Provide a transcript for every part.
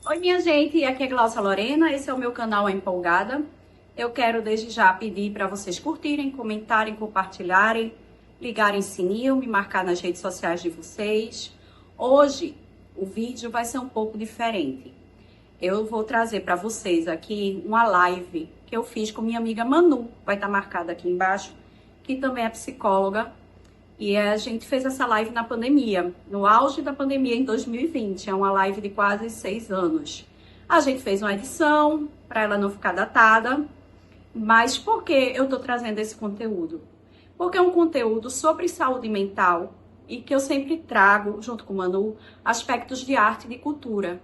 Oi, minha gente, aqui é Glaucia Lorena, esse é o meu canal Empolgada. Eu quero desde já pedir para vocês curtirem, comentarem, compartilharem, ligarem sininho, me marcar nas redes sociais de vocês. Hoje o vídeo vai ser um pouco diferente. Eu vou trazer para vocês aqui uma live que eu fiz com minha amiga Manu, vai estar marcada aqui embaixo, que também é psicóloga. E a gente fez essa live na pandemia, no auge da pandemia em 2020. É uma live de quase 6 anos. A gente fez uma edição para ela não ficar datada. Mas por que eu estou trazendo esse conteúdo? Porque é um conteúdo sobre saúde mental e que eu sempre trago, junto com o Manu, aspectos de arte e de cultura.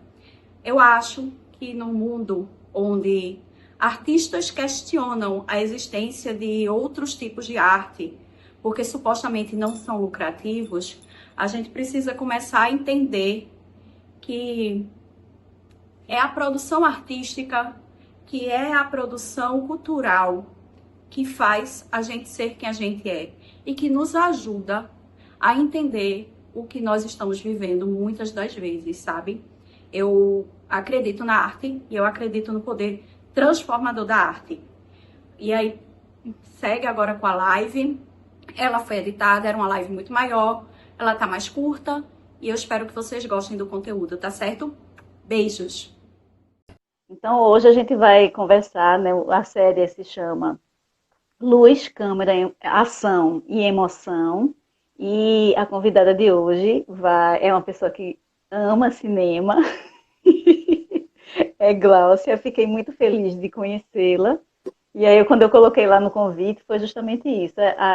Eu acho que num mundo onde artistas questionam a existência de outros tipos de arte, porque supostamente não são lucrativos, a gente precisa começar a entender que é a produção artística, que é a produção cultural que faz a gente ser quem a gente é e que nos ajuda a entender o que nós estamos vivendo muitas das vezes, sabe? Eu acredito na arte e eu acredito no poder transformador da arte. E aí, segue agora com a live. Ela foi editada, era uma live muito maior, ela tá mais curta e eu espero que vocês gostem do conteúdo, tá certo? Beijos! Então, hoje a gente vai conversar, né? A série se chama Luz, Câmera, Ação e Emoção. E a convidada de hoje é uma pessoa que ama cinema, é Gláucia. Fiquei muito feliz de conhecê-la. E aí, quando eu coloquei lá no convite, foi justamente isso.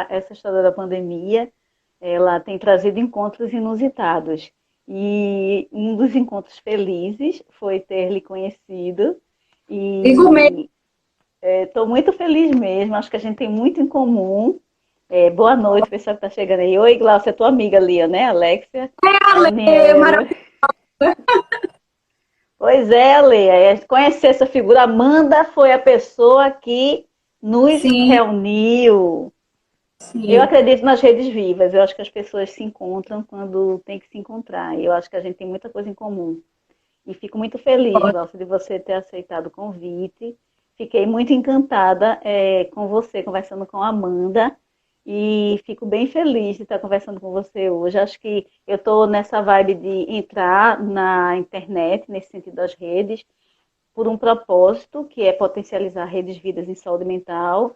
Essa história da pandemia, ela tem trazido encontros inusitados. E um dos encontros felizes foi ter lhe conhecido. Digo mesmo. E estou muito feliz mesmo, acho que a gente tem muito em comum. Boa noite, pessoal que está chegando aí. Oi, Glaucia, tua amiga ali, né, Alexia? Ale, Daniela. Pois é, Ale, conhecer essa figura. Amanda foi a pessoa que nos sim, reuniu. Eu sim, acredito nas redes vivas, eu acho que as pessoas se encontram quando tem que se encontrar. Eu acho que a gente tem muita coisa em comum. E fico muito feliz, Glaucia, de você ter aceitado o convite. Fiquei muito encantada com você, conversando com a Amanda. E fico bem feliz de estar conversando com você hoje. Acho que eu estou nessa vibe de entrar na internet, nesse sentido das redes, por um propósito, que é potencializar redes vidas em saúde mental.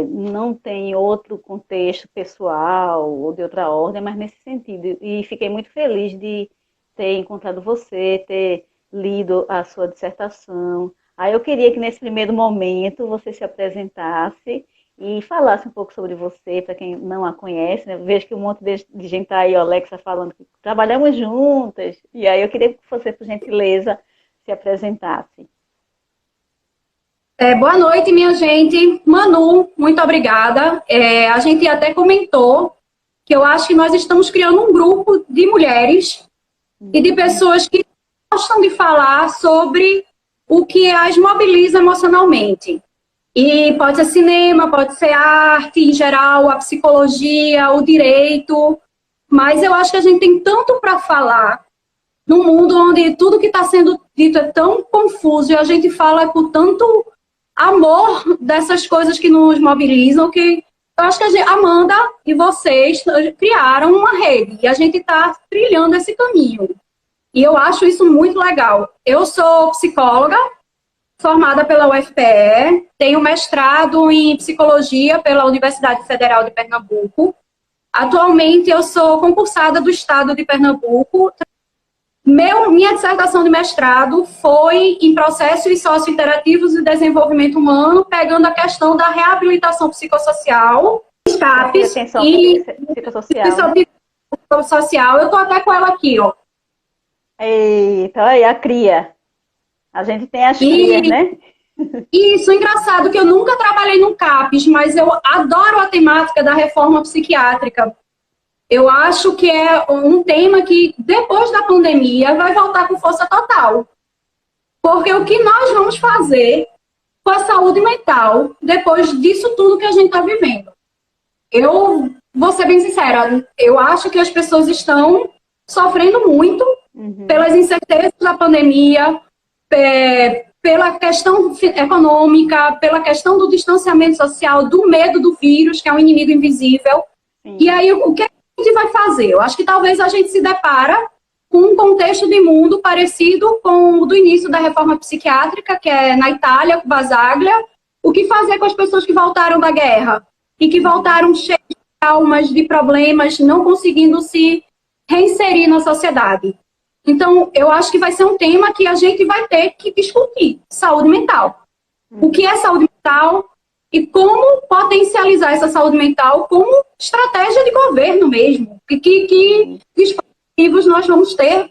Não tem outro contexto pessoal ou de outra ordem, mas nesse sentido. E fiquei muito feliz de ter encontrado você, ter lido a sua dissertação. Aí eu queria que nesse primeiro momento você se apresentasse e falasse um pouco sobre você, para quem não a conhece, né? Vejo que um monte de gente tá aí, o Alexa, falando que trabalhamos juntas. E aí eu queria que você, por gentileza, se apresentasse. Boa noite, minha gente. Manu, muito obrigada. A gente até comentou que eu acho que nós estamos criando um grupo de mulheres e de pessoas que gostam de falar sobre o que as mobiliza emocionalmente. E pode ser cinema, pode ser arte em geral, a psicologia, o direito, mas eu acho que a gente tem tanto para falar num mundo onde tudo que está sendo dito é tão confuso e a gente fala com tanto amor dessas coisas que nos mobilizam que eu acho que Amanda e vocês criaram uma rede e a gente está trilhando esse caminho. E eu acho isso muito legal. Eu sou psicóloga, formada pela UFPE, tenho mestrado em psicologia pela Universidade Federal de Pernambuco. Atualmente eu sou concursada do Estado de Pernambuco. Minha dissertação de mestrado foi em processos sociointerativos e desenvolvimento humano, pegando a questão da reabilitação psicossocial, SCAPs e Psicossocial, né? social. Eu estou até com ela aqui, ó. Eita, aí a cria. A gente tem as crias, E né? isso, engraçado que eu nunca trabalhei no CAPES, mas eu adoro a temática da reforma psiquiátrica. Eu acho que é um tema que, depois da pandemia, vai voltar com força total. Porque o que nós vamos fazer com a saúde mental depois disso tudo que a gente está vivendo? Eu vou ser bem sincera, eu acho que as pessoas estão sofrendo muito pelas incertezas da pandemia, pela questão econômica, pela questão do distanciamento social, do medo do vírus, que é um inimigo invisível. Sim. E aí, o que a gente vai fazer? Eu acho que talvez a gente se depara com um contexto de mundo parecido com o do início da reforma psiquiátrica, que é na Itália, com Basaglia. O que fazer com as pessoas que voltaram da guerra e que voltaram cheias de traumas, de problemas, não conseguindo se reinserir na sociedade? Então, eu acho que vai ser um tema que a gente vai ter que discutir. Saúde mental. O que é saúde mental e como potencializar essa saúde mental como estratégia de governo mesmo. Que dispositivos nós vamos ter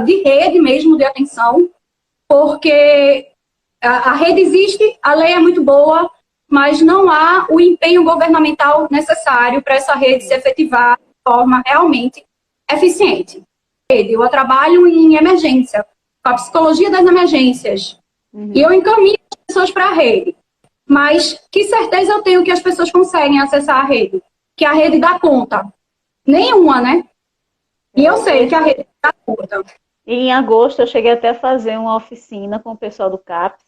de rede mesmo de atenção, porque a rede existe, a lei é muito boa, mas não há o empenho governamental necessário para essa rede se efetivar de forma realmente eficiente. Eu trabalho em emergência, com a psicologia das emergências. E eu encaminho as pessoas para a rede. Mas que certeza eu tenho que as pessoas conseguem acessar a rede? Que a rede dá conta? Nenhuma, né? E eu sei que a rede dá conta. E em agosto eu cheguei até a fazer uma oficina com o pessoal do CAPS,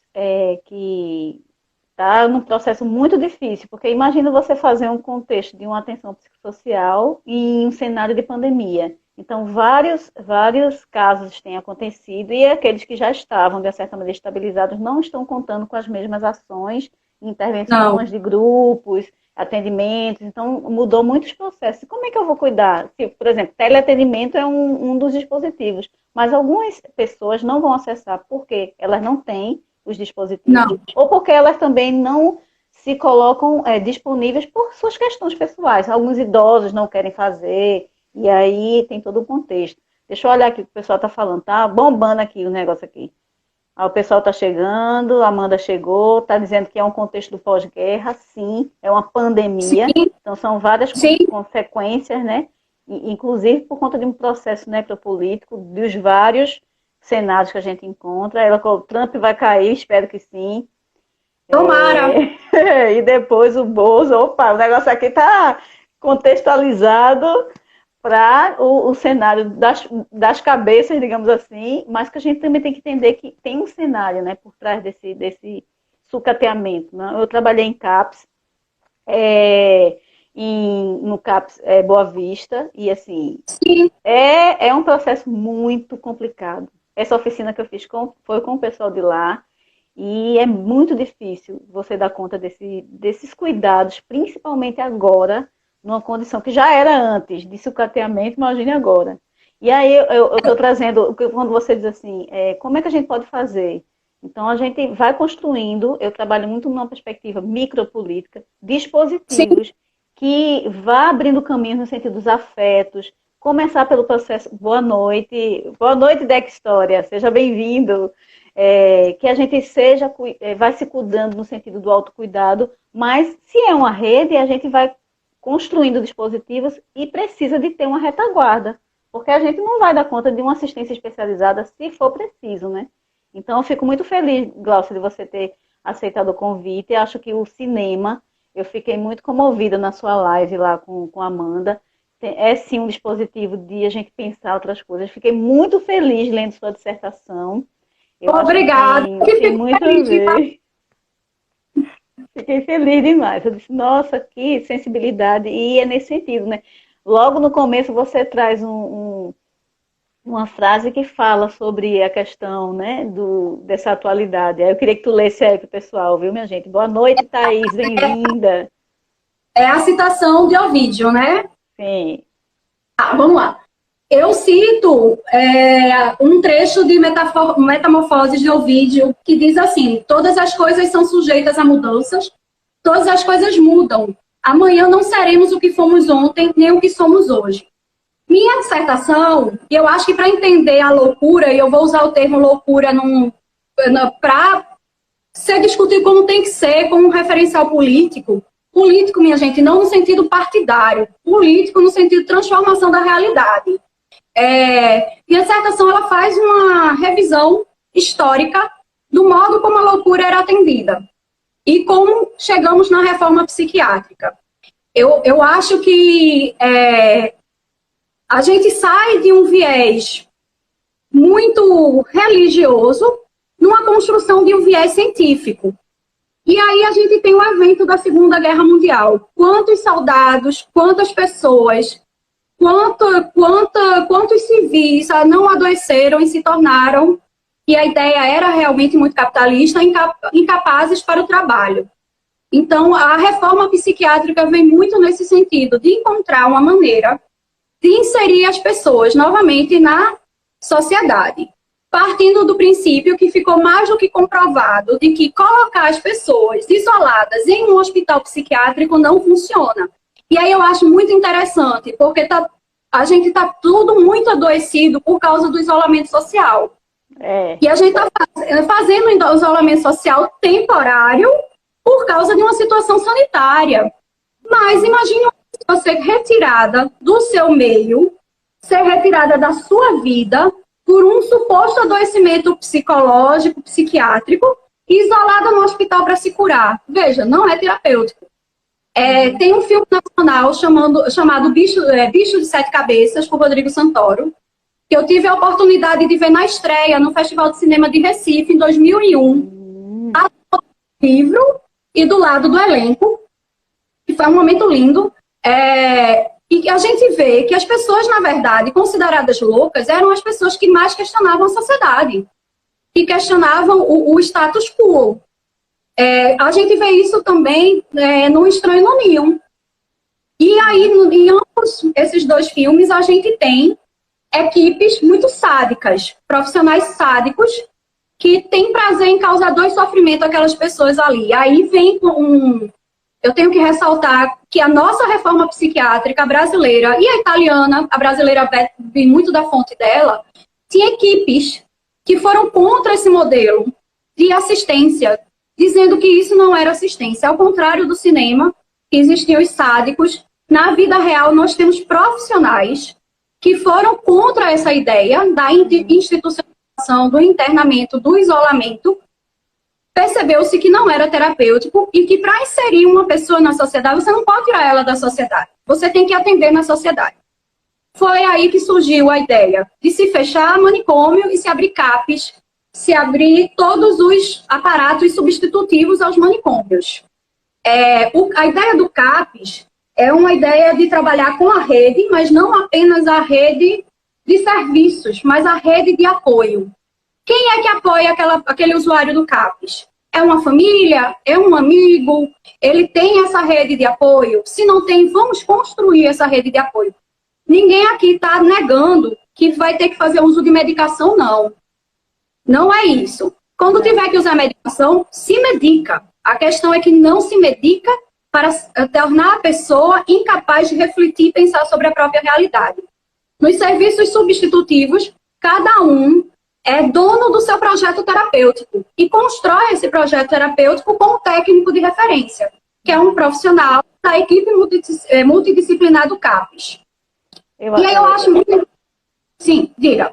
que está num processo muito difícil, porque imagina você fazer um contexto de uma atenção psicossocial em um cenário de pandemia. Então, vários casos têm acontecido e aqueles que já estavam, de certa maneira, estabilizados, não estão contando com as mesmas ações, intervenções de grupos, atendimentos. Então, mudou muitos processos. Como é que eu vou cuidar? Por exemplo, teleatendimento é um dos dispositivos, mas algumas pessoas não vão acessar porque elas não têm os dispositivos, ou porque elas também não se colocam disponíveis por suas questões pessoais. Alguns idosos não querem fazer. E aí tem todo o contexto. Deixa eu olhar aqui o que o pessoal está falando. Tá bombando aqui o negócio aqui. O pessoal está chegando, a Amanda chegou, está dizendo que é um contexto do pós-guerra. Sim, é uma pandemia. Sim. Então são várias consequências, né? Inclusive por conta de um processo necropolítico, dos vários cenários que a gente encontra. Ela falou, Trump vai cair, espero que sim. Tomara! E depois o Bozo, opa, o negócio aqui está contextualizado para o cenário das cabeças, digamos assim, mas que a gente também tem que entender que tem um cenário, né, por trás desse sucateamento. Né? Eu trabalhei em CAPS, no CAPS Boa Vista, e assim, é um processo muito complicado. Essa oficina que eu fiz foi com o pessoal de lá, e é muito difícil você dar conta desses cuidados, principalmente agora, numa condição que já era antes de sucateamento, imagine agora. E aí eu estou trazendo, quando você diz assim, como é que a gente pode fazer? Então a gente vai construindo, eu trabalho muito numa perspectiva micropolítica, dispositivos que vá abrindo caminhos no sentido dos afetos, começar pelo processo, boa noite Deck História, seja bem-vindo, que a gente vai se cuidando no sentido do autocuidado, mas se é uma rede, a gente vai construindo dispositivos e precisa de ter uma retaguarda, porque a gente não vai dar conta de uma assistência especializada se for preciso, né? Então, eu fico muito feliz, Glaucia, de você ter aceitado o convite. Eu acho que o cinema, eu fiquei muito comovida na sua live lá com a Amanda. É sim um dispositivo de a gente pensar outras coisas. Fiquei muito feliz lendo sua dissertação. Obrigada. Fiquei muito feliz. Fiquei feliz demais. Eu disse, nossa, que sensibilidade. E é nesse sentido, né? Logo no começo você traz uma frase que fala sobre a questão, né, dessa atualidade. Aí eu queria que tu lesse aí pro pessoal, viu, minha gente? Boa noite, Thaís, bem-vinda. É a citação de Ovídio, né? Sim. Vamos lá. Eu cito um trecho de Metamorfoses de Ovídio, que diz assim: todas as coisas são sujeitas a mudanças, todas as coisas mudam. Amanhã não seremos o que fomos ontem, nem o que somos hoje. Minha dissertação, e eu acho que para entender a loucura, e eu vou usar o termo loucura para ser discutido como tem que ser, como um referencial político. Político, minha gente, não no sentido partidário, político no sentido de transformação da realidade. Minha dissertação ela faz uma revisão histórica do modo como a loucura era atendida e como chegamos na reforma psiquiátrica. Eu acho que a gente sai de um viés muito religioso numa construção de um viés científico. E aí a gente tem o evento da Segunda Guerra Mundial. Quantos soldados, quantas pessoas, quantos civis não adoeceram e se tornaram, e a ideia era realmente muito capitalista, incapazes para o trabalho. Então, a reforma psiquiátrica vem muito nesse sentido, de encontrar uma maneira de inserir as pessoas novamente na sociedade, partindo do princípio que ficou mais do que comprovado de que colocar as pessoas isoladas em um hospital psiquiátrico não funciona. E aí eu acho muito interessante, porque a gente está tudo muito adoecido por causa do isolamento social. E a gente está fazendo um isolamento social temporário por causa de uma situação sanitária. Mas imagine você retirada do seu meio, ser retirada da sua vida por um suposto adoecimento psicológico, psiquiátrico, e isolada no hospital para se curar. Veja, não é terapêutico. Tem um filme nacional chamado Bicho de Sete Cabeças, por Rodrigo Santoro, que eu tive a oportunidade de ver na estreia no Festival de Cinema de Recife, em 2001. Do livro e do lado do elenco, que foi um momento lindo. E a gente vê que as pessoas, na verdade, consideradas loucas, eram as pessoas que mais questionavam a sociedade, que questionavam o status quo. A gente vê isso também no Estranho no Ninho. E aí, em ambos esses dois filmes, a gente tem equipes muito sádicas, profissionais sádicos, que têm prazer em causar dor e sofrimento àquelas pessoas ali. Aí vem eu tenho que ressaltar que a nossa reforma psiquiátrica brasileira e a italiana, a brasileira vem muito da fonte dela, tinha equipes que foram contra esse modelo de assistência, dizendo que isso não era assistência. Ao contrário do cinema, que existiam os sádicos, na vida real nós temos profissionais que foram contra essa ideia da institucionalização, do internamento, do isolamento. Percebeu-se que não era terapêutico e que para inserir uma pessoa na sociedade, você não pode tirar ela da sociedade. Você tem que atender na sociedade. Foi aí que surgiu a ideia de se fechar manicômio e se abrir CAPs, se abrir todos os aparatos substitutivos aos manicômios. A ideia do CAPs é uma ideia de trabalhar com a rede, mas não apenas a rede de serviços, mas a rede de apoio. Quem é que apoia aquele usuário do CAPs? É uma família? É um amigo? Ele tem essa rede de apoio? Se não tem, vamos construir essa rede de apoio. Ninguém aqui está negando que vai ter que fazer uso de medicação, não. Não é isso. Quando tiver que usar medicação, se medica. A questão é que não se medica para tornar a pessoa incapaz de refletir e pensar sobre a própria realidade. Nos serviços substitutivos, cada um é dono do seu projeto terapêutico e constrói esse projeto terapêutico com um técnico de referência, que é um profissional da equipe multidisciplinar do CAPES. E aí eu acho muito... Sim, diga.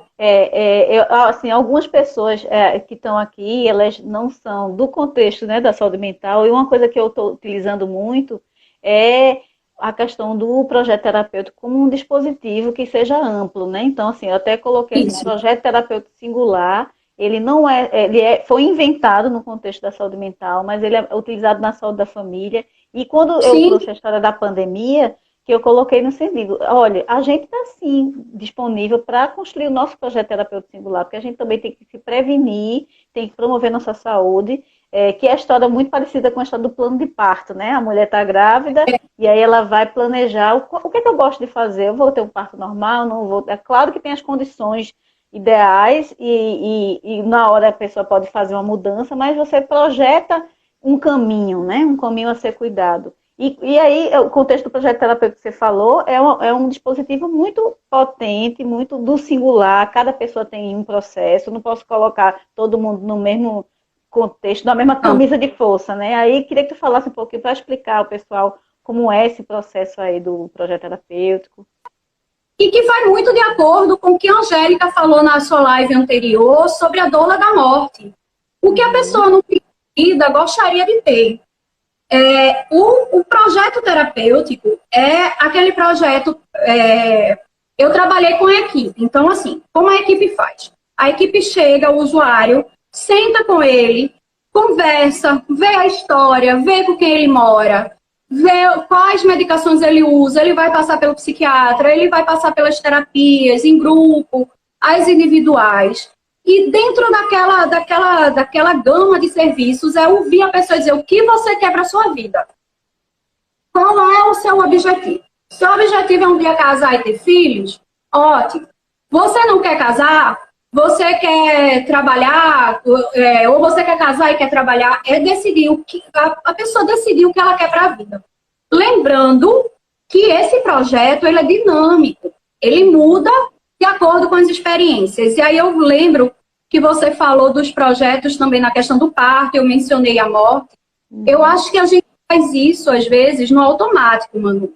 Assim, algumas pessoas que estão aqui, elas não são do contexto, né, da saúde mental, e uma coisa que eu estou utilizando muito é a questão do projeto terapêutico como um dispositivo que seja amplo, né? Então, assim, eu até coloquei um projeto terapêutico singular, ele não foi inventado no contexto da saúde mental, mas ele é utilizado na saúde da família. E quando eu trouxe a história da pandemia, que eu coloquei no sentido, olha, a gente está sim disponível para construir o nosso projeto terapêutico singular, porque a gente também tem que se prevenir, tem que promover nossa saúde, que é a história muito parecida com a história do plano de parto, né? A mulher está grávida e aí ela vai planejar o que eu gosto de fazer, eu vou ter um parto normal, não vou... É claro que tem as condições ideais e na hora a pessoa pode fazer uma mudança, mas você projeta um caminho, né? Um caminho a ser cuidado. E aí, o contexto do projeto terapêutico que você falou é um dispositivo muito potente, muito do singular, cada pessoa tem um processo, não posso colocar todo mundo no mesmo contexto, na mesma camisa de força, né? Aí, queria que tu falasse um pouquinho para explicar ao pessoal como é esse processo aí do projeto terapêutico. E que vai muito de acordo com o que a Angélica falou na sua live anterior sobre a dor da morte. O que a pessoa não tem vida gostaria de ter. O projeto terapêutico é aquele projeto... eu trabalhei com a equipe. Então, assim, como a equipe faz? A equipe chega, o usuário senta com ele, conversa, vê a história, vê com quem ele mora, vê quais medicações ele usa, ele vai passar pelo psiquiatra, ele vai passar pelas terapias, em grupo, as individuais. E dentro daquela gama de serviços é ouvir a pessoa dizer o que você quer para a sua vida. Qual é o seu objetivo? Seu objetivo é um dia casar e ter filhos? Ótimo. Você não quer casar? Você quer trabalhar? Ou você quer casar e quer trabalhar? É decidir a pessoa decidir o que ela quer para a vida. Lembrando que esse projeto ele é dinâmico. Ele muda de acordo com as experiências. E aí eu lembro que você falou dos projetos também na questão do parto, eu mencionei a morte. Eu acho que a gente faz isso, às vezes, no automático, Manu.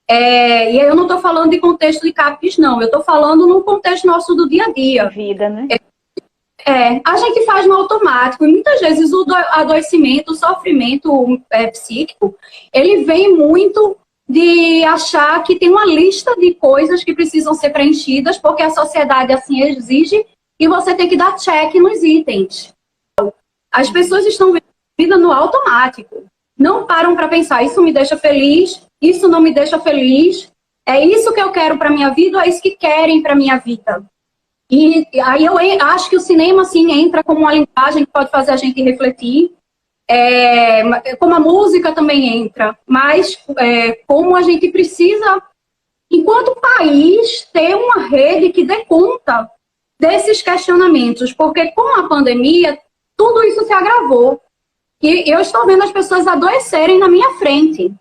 E aí eu não estou falando de contexto de CAPES, não. Eu estou falando no contexto nosso do dia a dia. Vida, né? A gente faz no automático. E muitas vezes o adoecimento, o sofrimento psíquico, ele vem muito de achar que tem uma lista de coisas que precisam ser preenchidas porque a sociedade assim exige e você tem que dar check nos itens. As pessoas estão vivendo a vida no automático. Não param para pensar, isso me deixa feliz, isso não me deixa feliz, é isso que eu quero para minha vida ou é isso que querem para minha vida? E aí eu acho que o cinema, assim, entra como uma linguagem que pode fazer a gente refletir, como a música também entra, mas como a gente precisa, enquanto país, ter uma rede que dê conta desses questionamentos, porque com a pandemia, tudo isso se agravou. E eu estou vendo as pessoas adoecerem na minha frente.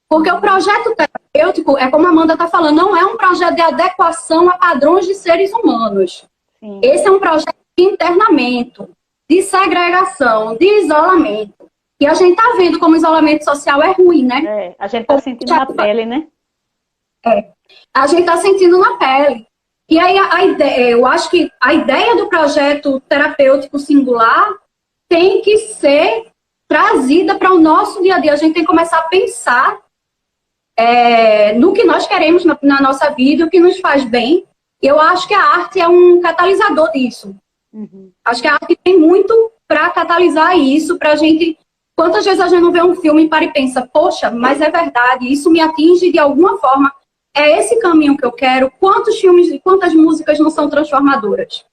Porque o projeto terapêutico, como a Amanda está falando, não é um projeto de adequação a padrões de seres humanos. Sim. Esse é um projeto de internamento, de segregação, de isolamento. E a gente está vendo como o isolamento social é ruim, né? A gente está sentindo na pele, né? A gente está sentindo na pele. E aí eu acho que a ideia do projeto terapêutico singular tem que ser trazida para o nosso dia a dia. A gente tem que começar a pensar no que nós queremos na nossa vida, o que nos faz bem. Eu acho que a arte é um catalisador disso. Uhum. Acho que a arte tem muito para catalisar isso, para a gente... Quantas vezes a gente não vê um filme e para e pensa, poxa, mas é verdade, isso me atinge de alguma forma. É esse caminho que eu quero. Quantos filmes e quantas músicas não são transformadoras?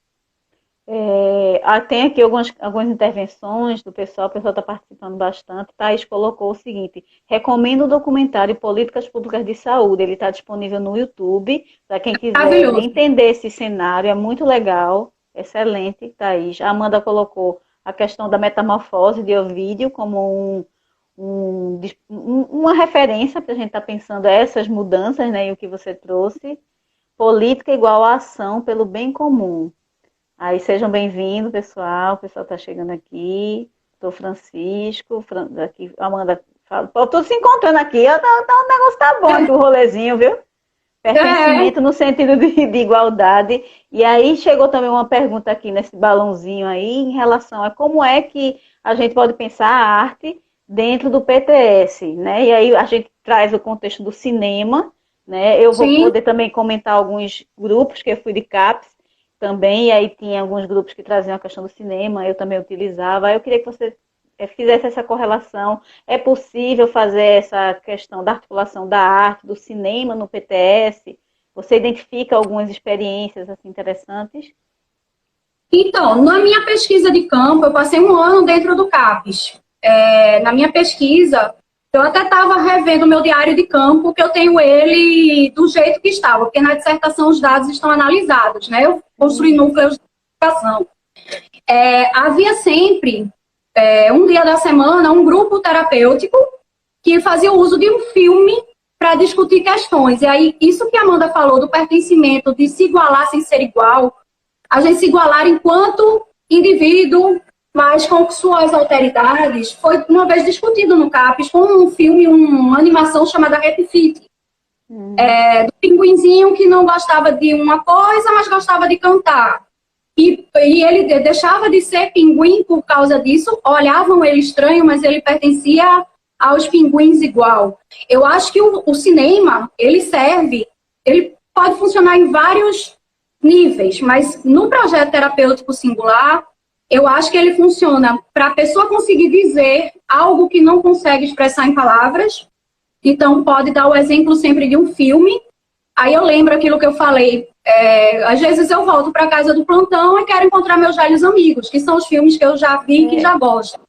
Tem aqui algumas intervenções do pessoal, o pessoal está participando bastante. Thaís colocou o seguinte: recomendo o documentário Políticas Públicas de Saúde, ele está disponível no YouTube, para quem quiser entender esse cenário, é muito legal, excelente, Thaís. A Amanda colocou a questão da metamorfose de Ovídio como uma referência para a gente estar pensando essas mudanças, né, e o que você trouxe. Política igual a ação pelo bem comum. Aí sejam bem-vindos, pessoal. O pessoal está chegando aqui. Estou Francisco, aqui, Amanda. Estou se encontrando aqui. O negócio tá bom aqui, o rolezinho, viu? Pertencimento no sentido de igualdade. E aí chegou também uma pergunta aqui nesse balãozinho aí, em relação a como é que a gente pode pensar a arte dentro do PTS, né? E aí a gente traz o contexto do cinema, né? Eu vou poder também comentar alguns grupos que eu fui de CAPES também, e aí tinha alguns grupos que traziam a questão do cinema, eu também utilizava. Aí eu queria que você fizesse essa correlação. É possível fazer essa questão da articulação da arte, do cinema no PTS? Você identifica algumas experiências assim, interessantes? Então, na minha pesquisa de campo, eu passei 1 ano dentro do CAPES. Na minha pesquisa, eu até estava revendo o meu diário de campo, que eu tenho ele do jeito que estava, porque na dissertação os dados estão analisados, né? Eu construí núcleos de educação. Havia sempre, um dia da semana, um grupo terapêutico que fazia uso de um filme para discutir questões. E aí, isso que a Amanda falou do pertencimento, de se igualar sem ser igual, a gente se igualar enquanto indivíduo, mas com suas alteridades, foi uma vez discutido no CAPES com um filme, uma animação chamada Happy Feet. Do pinguinzinho que não gostava de uma coisa, mas gostava de cantar. E ele deixava de ser pinguim por causa disso, olhavam ele estranho, mas ele pertencia aos pinguins igual. Eu acho que o cinema, ele pode funcionar em vários níveis, mas no projeto terapêutico singular, Eu acho que ele funciona para a pessoa conseguir dizer algo que não consegue expressar em palavras. Então, pode dar o exemplo sempre de um filme. Aí eu lembro aquilo que eu falei. Às vezes eu volto para casa do plantão e quero encontrar meus velhos amigos, que são os filmes que eu já vi e que já gosto.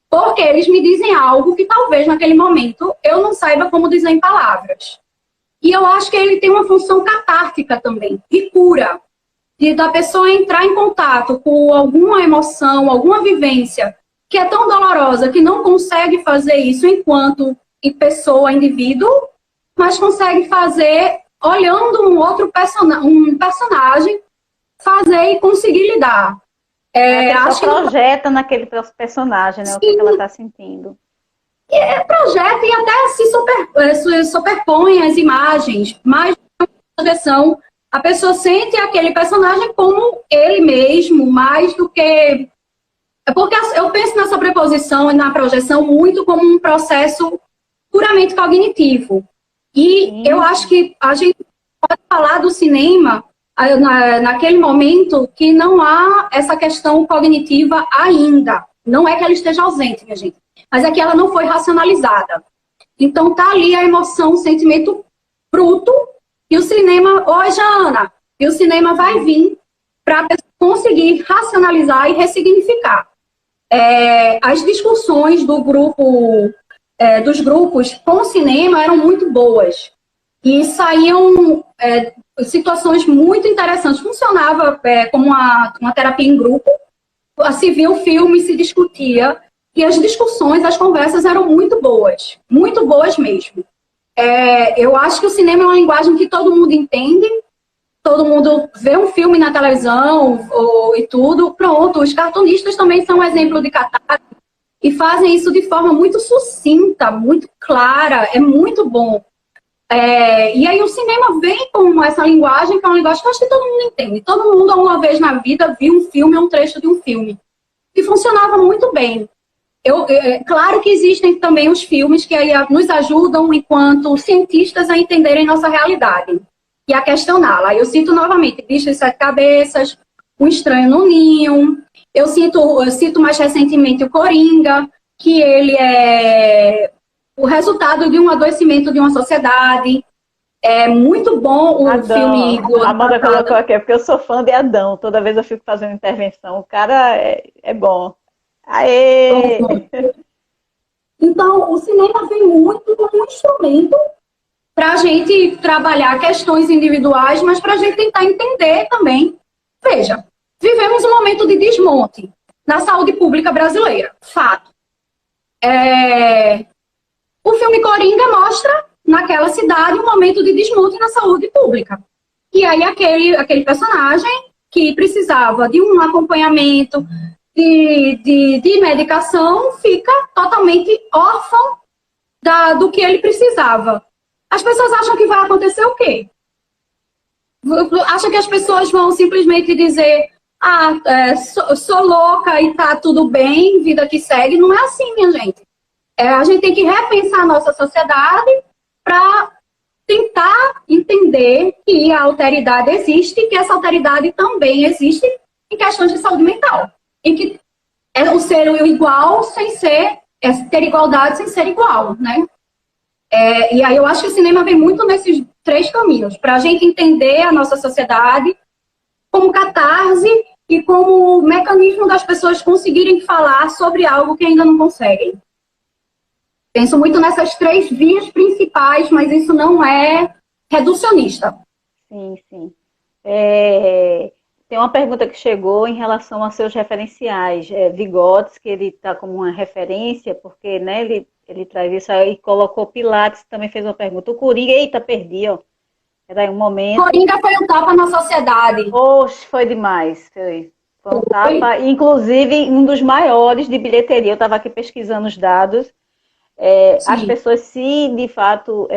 Porque eles me dizem algo que talvez naquele momento eu não saiba como dizer em palavras. E eu acho que ele tem uma função catártica também, de cura. Da pessoa entrar em contato com alguma emoção, alguma vivência que é tão dolorosa que não consegue fazer isso enquanto pessoa, indivíduo, mas consegue fazer olhando um personagem, fazer e conseguir lidar. Acho que projeta naquele personagem, né? Sim. O que ela está sentindo. Projeta e até se superpõe as imagens, mais projeção. A pessoa sente aquele personagem como ele mesmo, mais do que... Porque eu penso na sobreposição e na projeção muito como um processo puramente cognitivo. E eu acho que a gente pode falar do cinema naquele momento que não há essa questão cognitiva ainda. Não é que ela esteja ausente, minha gente, mas é que ela não foi racionalizada. Então tá ali a emoção, o sentimento bruto. E o cinema, hoje, Ana, e o cinema vai vir para conseguir racionalizar e ressignificar. As discussões dos grupos com o cinema eram muito boas. E saíam situações muito interessantes. Funcionava como uma terapia em grupo. Se via o filme, se discutia. E as discussões, as conversas eram muito boas mesmo. Eu acho que o cinema é uma linguagem que todo mundo entende, todo mundo vê um filme na televisão e tudo, pronto. Os cartunistas também são um exemplo de catarse e fazem isso de forma muito sucinta, muito clara, é muito bom. E aí o cinema vem com essa linguagem, que é uma linguagem que eu acho que todo mundo entende. Todo mundo, uma vez na vida, viu um filme, um trecho de um filme, que funcionava muito bem. Claro que existem também os filmes que nos ajudam, enquanto cientistas, a entenderem nossa realidade e a questioná-la. Eu cito novamente Bicho de Sete Cabeças, Um Estranho no Ninho. Eu cito mais recentemente o Coringa, que ele é o resultado de um adoecimento de uma sociedade. É muito bom o Adão. Filme do Amanda colocou aqui, porque eu sou fã de Adão. Toda vez eu fico fazendo intervenção. O cara é bom. Aê! Então, o cinema vem muito como um instrumento para a gente trabalhar questões individuais, mas para a gente tentar entender também. Veja, vivemos um momento de desmonte na saúde pública brasileira. Fato. O filme Coringa mostra, naquela cidade, um momento de desmonte na saúde pública. E aí aquele personagem que precisava de um acompanhamento, de medicação, fica totalmente órfão do que ele precisava. As pessoas acham que vai acontecer o quê? Acham que as pessoas vão simplesmente dizer sou louca e tá tudo bem, vida que segue. Não é assim, minha gente. A gente tem que repensar a nossa sociedade para tentar entender que a alteridade existe e que essa alteridade também existe em questões de saúde mental. Em que é o ser igual sem ser, ter igualdade sem ser igual, né? E aí eu acho que o cinema vem muito nesses três caminhos, para a gente entender a nossa sociedade como catarse e como mecanismo das pessoas conseguirem falar sobre algo que ainda não conseguem. Penso muito nessas três vias principais, mas isso não é reducionista. Sim, sim. Tem uma pergunta que chegou em relação aos seus referenciais. Vygotsky, ele está como uma referência, porque, né, ele traz isso aí, colocou Pilates, também fez uma pergunta. O Coringa, eita, perdi, ó. Era aí um momento. Coringa foi um tapa na sociedade. Oxe, foi demais. Foi um tapa, inclusive, um dos maiores de bilheteria. Eu estava aqui pesquisando os dados. As pessoas de fato,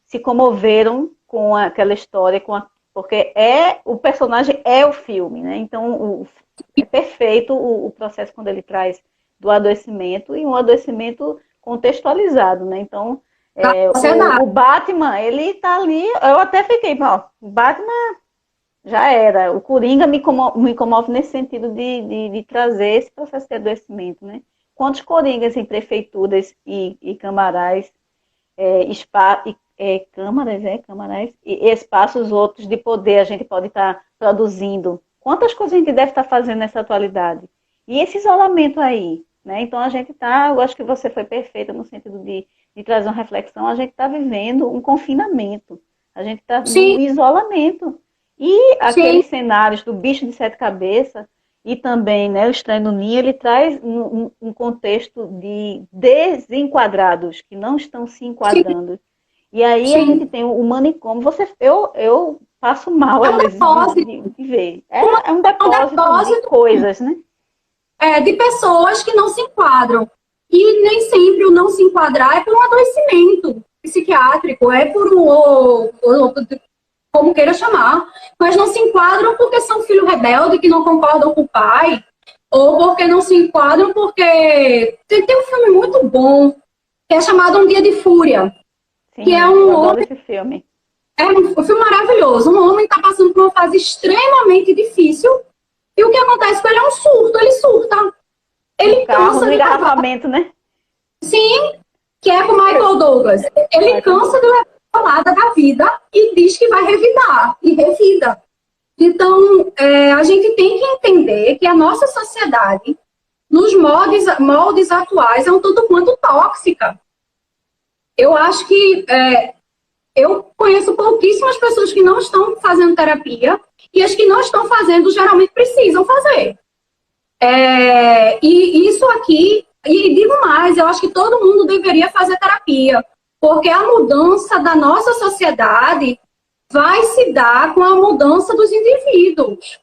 se comoveram com aquela história, porque o personagem é o filme, né? Então, é perfeito o processo quando ele traz do adoecimento, e um adoecimento contextualizado, né? Então, o Batman, ele tá ali, eu até fiquei, ó, o Batman já era. O Coringa me comove nesse sentido de trazer esse processo de adoecimento, né? Quantos Coringas em prefeituras e camarais, câmaras e espaços outros de poder a gente pode estar produzindo? Quantas coisas a gente deve estar fazendo nessa atualidade? E esse isolamento aí, né? Então a gente está, eu acho que você foi perfeita no sentido de trazer uma reflexão, a gente está vivendo um confinamento, a gente está no Sim, isolamento. E sim, aqueles cenários do bicho de sete cabeças e também, né, o Estranho no Ninho, ele traz um contexto de desenquadrados, que não estão se sim, enquadrando. E aí a gente sim. tem o manicômio. Eu passo mal, É às um vezes, depósito, de ver. É um é um depósito de depósito coisas, né? de pessoas que não se enquadram. E nem sempre o não se enquadrar é por um adoecimento psiquiátrico, é por como queira chamar, mas não se enquadram porque são filho rebelde que não concordam com o pai, ou porque não se enquadram porque tem um filme muito bom que é chamado Um Dia de Fúria, que é Sim, eu um adoro homem, esse filme. é um filme maravilhoso, um homem está passando por uma fase extremamente difícil e o que acontece com ele é um surto, ele surta, No ele carro, cansa no de levar, engarrafamento, né? sim, que é com Michael Douglas, ele Michael cansa de Douglas. levar a lada da vida e diz que vai revidar, e revida. Então, a gente tem que entender que a nossa sociedade, nos moldes atuais, é um tanto quanto tóxica. Eu acho que eu conheço pouquíssimas pessoas que não estão fazendo terapia e as que não estão fazendo geralmente precisam fazer. E isso aqui, e digo mais, eu acho que todo mundo deveria fazer terapia, porque a mudança da nossa sociedade vai se dar com a mudança dos indivíduos.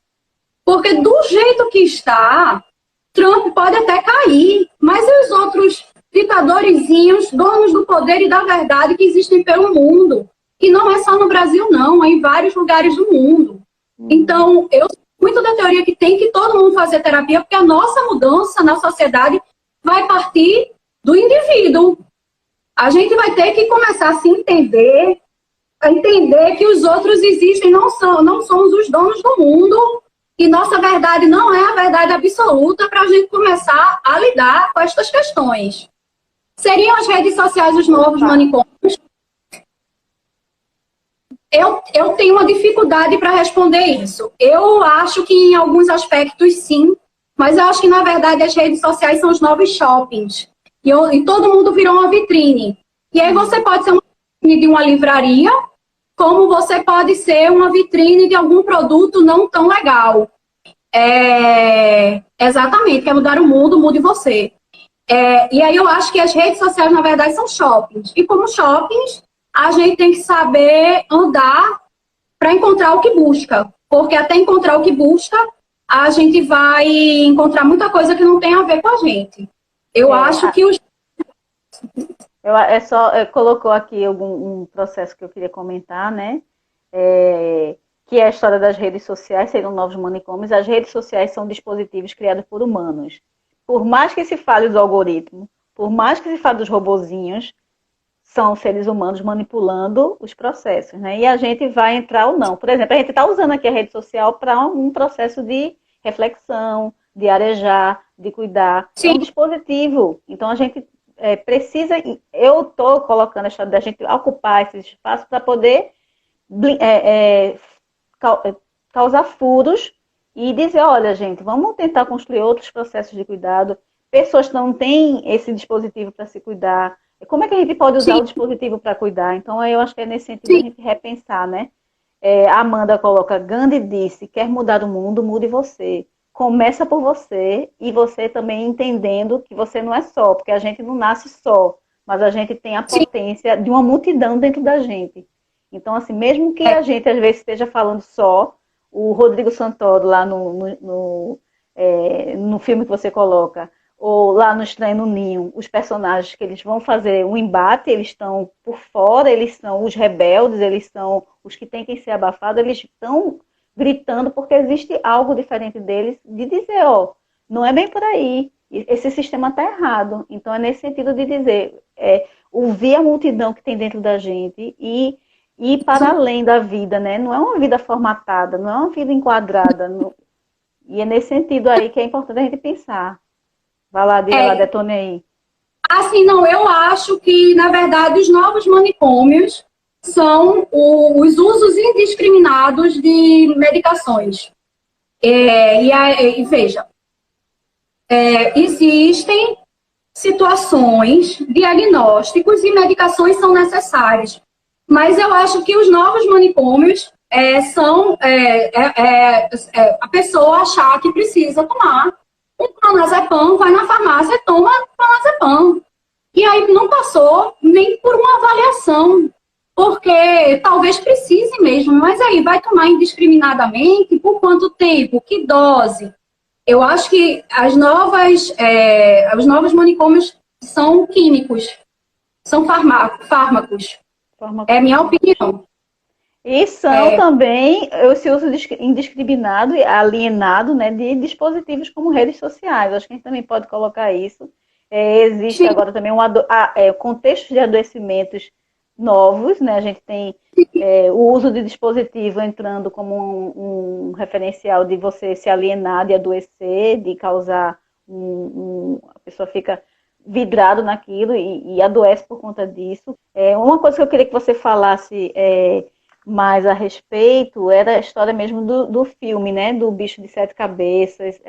Porque do jeito que está, Trump pode até cair, mas e os outros ditadorzinhos, donos do poder e da verdade que existem pelo mundo? E não é só no Brasil, não, é em vários lugares do mundo. Então, eu sou muito da teoria que tem que todo mundo fazer terapia, porque a nossa mudança na sociedade vai partir do indivíduo. A gente vai ter que começar a se entender, a entender que os outros existem, não somos os donos do mundo, e nossa verdade não é a verdade absoluta para a gente começar a lidar com estas questões. Seriam as redes sociais os novos manicômios? Eu tenho uma dificuldade para responder isso. Eu acho que em alguns aspectos sim, mas eu acho que na verdade as redes sociais são os novos shoppings. E todo mundo virou uma vitrine. E aí você pode ser uma vitrine de uma livraria, como você pode ser uma vitrine de algum produto não tão legal. Exatamente, quer mudar o mundo, mude você. E aí eu acho que as redes sociais, na verdade, são shoppings. E como shoppings, a gente tem que saber andar para encontrar o que busca. Porque até encontrar o que busca, a gente vai encontrar muita coisa que não tem a ver com a gente. Eu acho que os... Colocou aqui um processo que eu queria comentar, né? Que é a história das redes sociais, seriam novos manicômios. As redes sociais são dispositivos criados por humanos. Por mais que se fale do algoritmo, por mais que se fale dos robozinhos, são seres humanos manipulando os processos, né? E a gente vai entrar ou não. Por exemplo, a gente está usando aqui a rede social para um processo de reflexão, de arejar, de cuidar. Sim. É um dispositivo. Então a gente precisa... Eu estou colocando a história da gente ocupar esse espaço para poder causar furos e dizer, olha, gente, vamos tentar construir outros processos de cuidado. Pessoas que não têm esse dispositivo para se cuidar. Como é que a gente pode usar o dispositivo para cuidar? Então, eu acho que é nesse sentido a gente repensar, né? A Amanda coloca, Gandhi disse, quer mudar o mundo, mude você. Começa por você e você também entendendo que você não é só, porque a gente não nasce só, mas a gente tem a potência de uma multidão dentro da gente. Então, assim, mesmo que a gente às vezes esteja falando só, o Rodrigo Santoro lá no filme que você coloca, ou lá no Estranho no Ninho, os personagens que eles vão fazer um embate, eles estão por fora, eles são os rebeldes, eles são os que têm que ser abafados, eles estão gritando porque existe algo diferente deles de dizer, ó, não é bem por aí, esse sistema está errado. Então é nesse sentido de dizer, ouvir a multidão que tem dentro da gente e ir para além da vida, né? Não é uma vida formatada, não é uma vida enquadrada. E é nesse sentido aí que é importante a gente pensar. Vai lá, diga lá, detone aí. Assim, não, eu acho que, na verdade, os novos manicômios são os usos indiscriminados de medicações. E veja, existem situações, diagnósticos e medicações são necessárias. Mas eu acho que os novos manicômios são a pessoa achar que precisa tomar um clonazepam, vai na farmácia e toma clonazepam. E aí não passou nem por uma avaliação, porque talvez precise mesmo, mas aí vai tomar indiscriminadamente, por quanto tempo, que dose? Eu acho que os novos manicômios são químicos, são fármacos. É a minha opinião. E são também esse uso indiscriminado e alienado, né, de dispositivos como redes sociais. Acho que a gente também pode colocar isso. Existe Sim. agora também contextos de adoecimentos novos, né? A gente tem o uso de dispositivo entrando como um referencial de você se alienar, de adoecer, de causar a pessoa fica vidrado naquilo e adoece por conta disso. Uma coisa que eu queria que você falasse mais a respeito era a história mesmo do filme, né? Do Bicho de Sete Cabeças,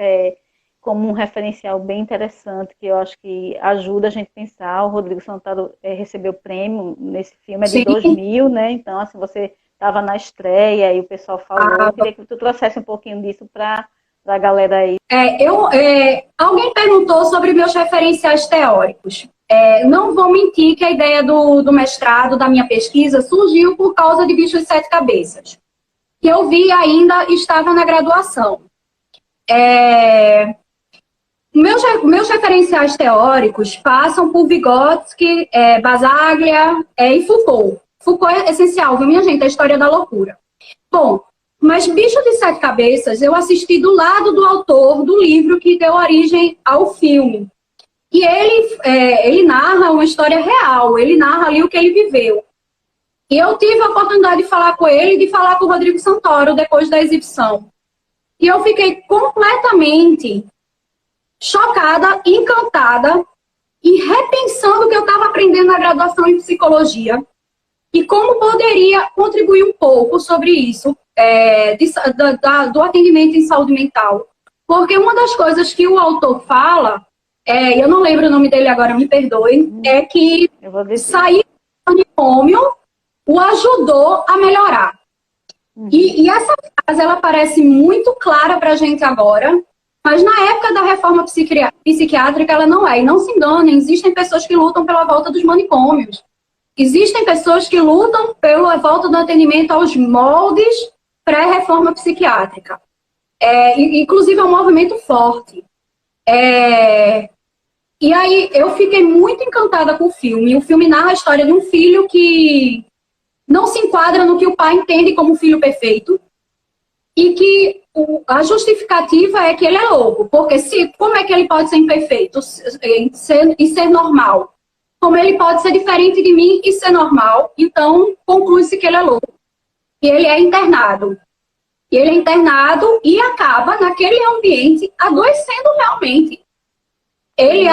como um referencial bem interessante, que eu acho que ajuda a gente a pensar. O Rodrigo Santoro recebeu prêmio nesse filme, é de 2000, né? Então, assim, você estava na estreia e o pessoal falou. Eu queria que tu trouxesse um pouquinho disso para a galera aí. Alguém perguntou sobre meus referenciais teóricos. Não vou mentir que a ideia do mestrado, da minha pesquisa, surgiu por causa de Bicho de Sete Cabeças, que eu vi ainda estava na graduação. Meus referenciais teóricos passam por Vygotsky, Basaglia e Foucault. Foucault é essencial, viu, minha gente? A história da loucura. Bom, mas Bicho de Sete Cabeças eu assisti do lado do autor do livro que deu origem ao filme. E ele narra uma história real, ele narra ali o que ele viveu. E eu tive a oportunidade de falar com ele e de falar com o Rodrigo Santoro depois da exibição. E eu fiquei completamente chocada, encantada e repensando o que eu estava aprendendo na graduação em psicologia e como poderia contribuir um pouco sobre isso do atendimento em saúde mental. Porque uma das coisas que o autor fala, eu não lembro o nome dele agora, me perdoe, é que sair do manicômio o ajudou a melhorar. E essa frase, ela parece muito clara para a gente agora, mas na época da reforma psiquiátrica ela não é. E não se enganem, existem pessoas que lutam pela volta dos manicômios. Existem pessoas que lutam pela volta do atendimento aos moldes pré-reforma psiquiátrica. Inclusive é um movimento forte. E aí eu fiquei muito encantada com o filme. O filme narra a história de um filho que não se enquadra no que o pai entende como filho perfeito. E que a justificativa é que ele é louco. Porque como é que ele pode ser imperfeito e ser normal? Como ele pode ser diferente de mim e ser normal? Então, conclui-se que ele é louco. E ele é internado. E ele é internado e acaba naquele ambiente adoecendo realmente. Ele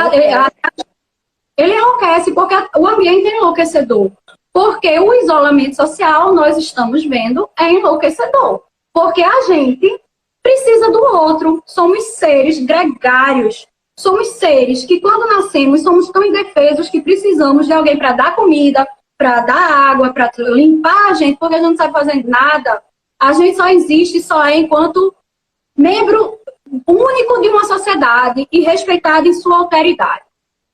enlouquece porque o ambiente é enlouquecedor. Porque o isolamento social, nós estamos vendo, é enlouquecedor. Porque a gente precisa do outro. Somos seres gregários. Somos seres que, quando nascemos, somos tão indefesos que precisamos de alguém para dar comida, para dar água, para limpar a gente, porque a gente não sabe fazer nada. A gente só existe, só é enquanto membro único de uma sociedade e respeitado em sua alteridade.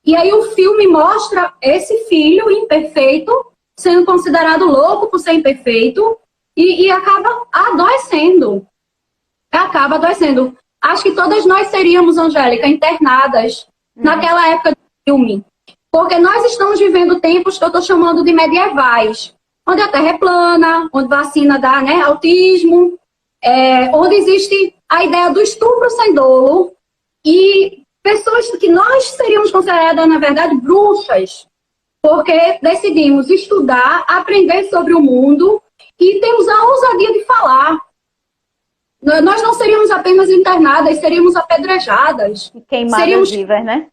E aí o filme mostra esse filho imperfeito sendo considerado louco por ser imperfeito e acaba adoecendo. Acho que todas nós seríamos, Angélica, internadas naquela época do filme. Porque nós estamos vivendo tempos que eu estou chamando de medievais. Onde a Terra é plana, onde vacina dá, né, autismo, onde existe a ideia do estupro sem dolo e pessoas que nós seríamos consideradas, na verdade, bruxas. porque decidimos estudar, aprender sobre o mundo e temos a ousadia de falar. Nós não seríamos apenas internadas, seríamos apedrejadas. E queimadas seríamos vivas, né?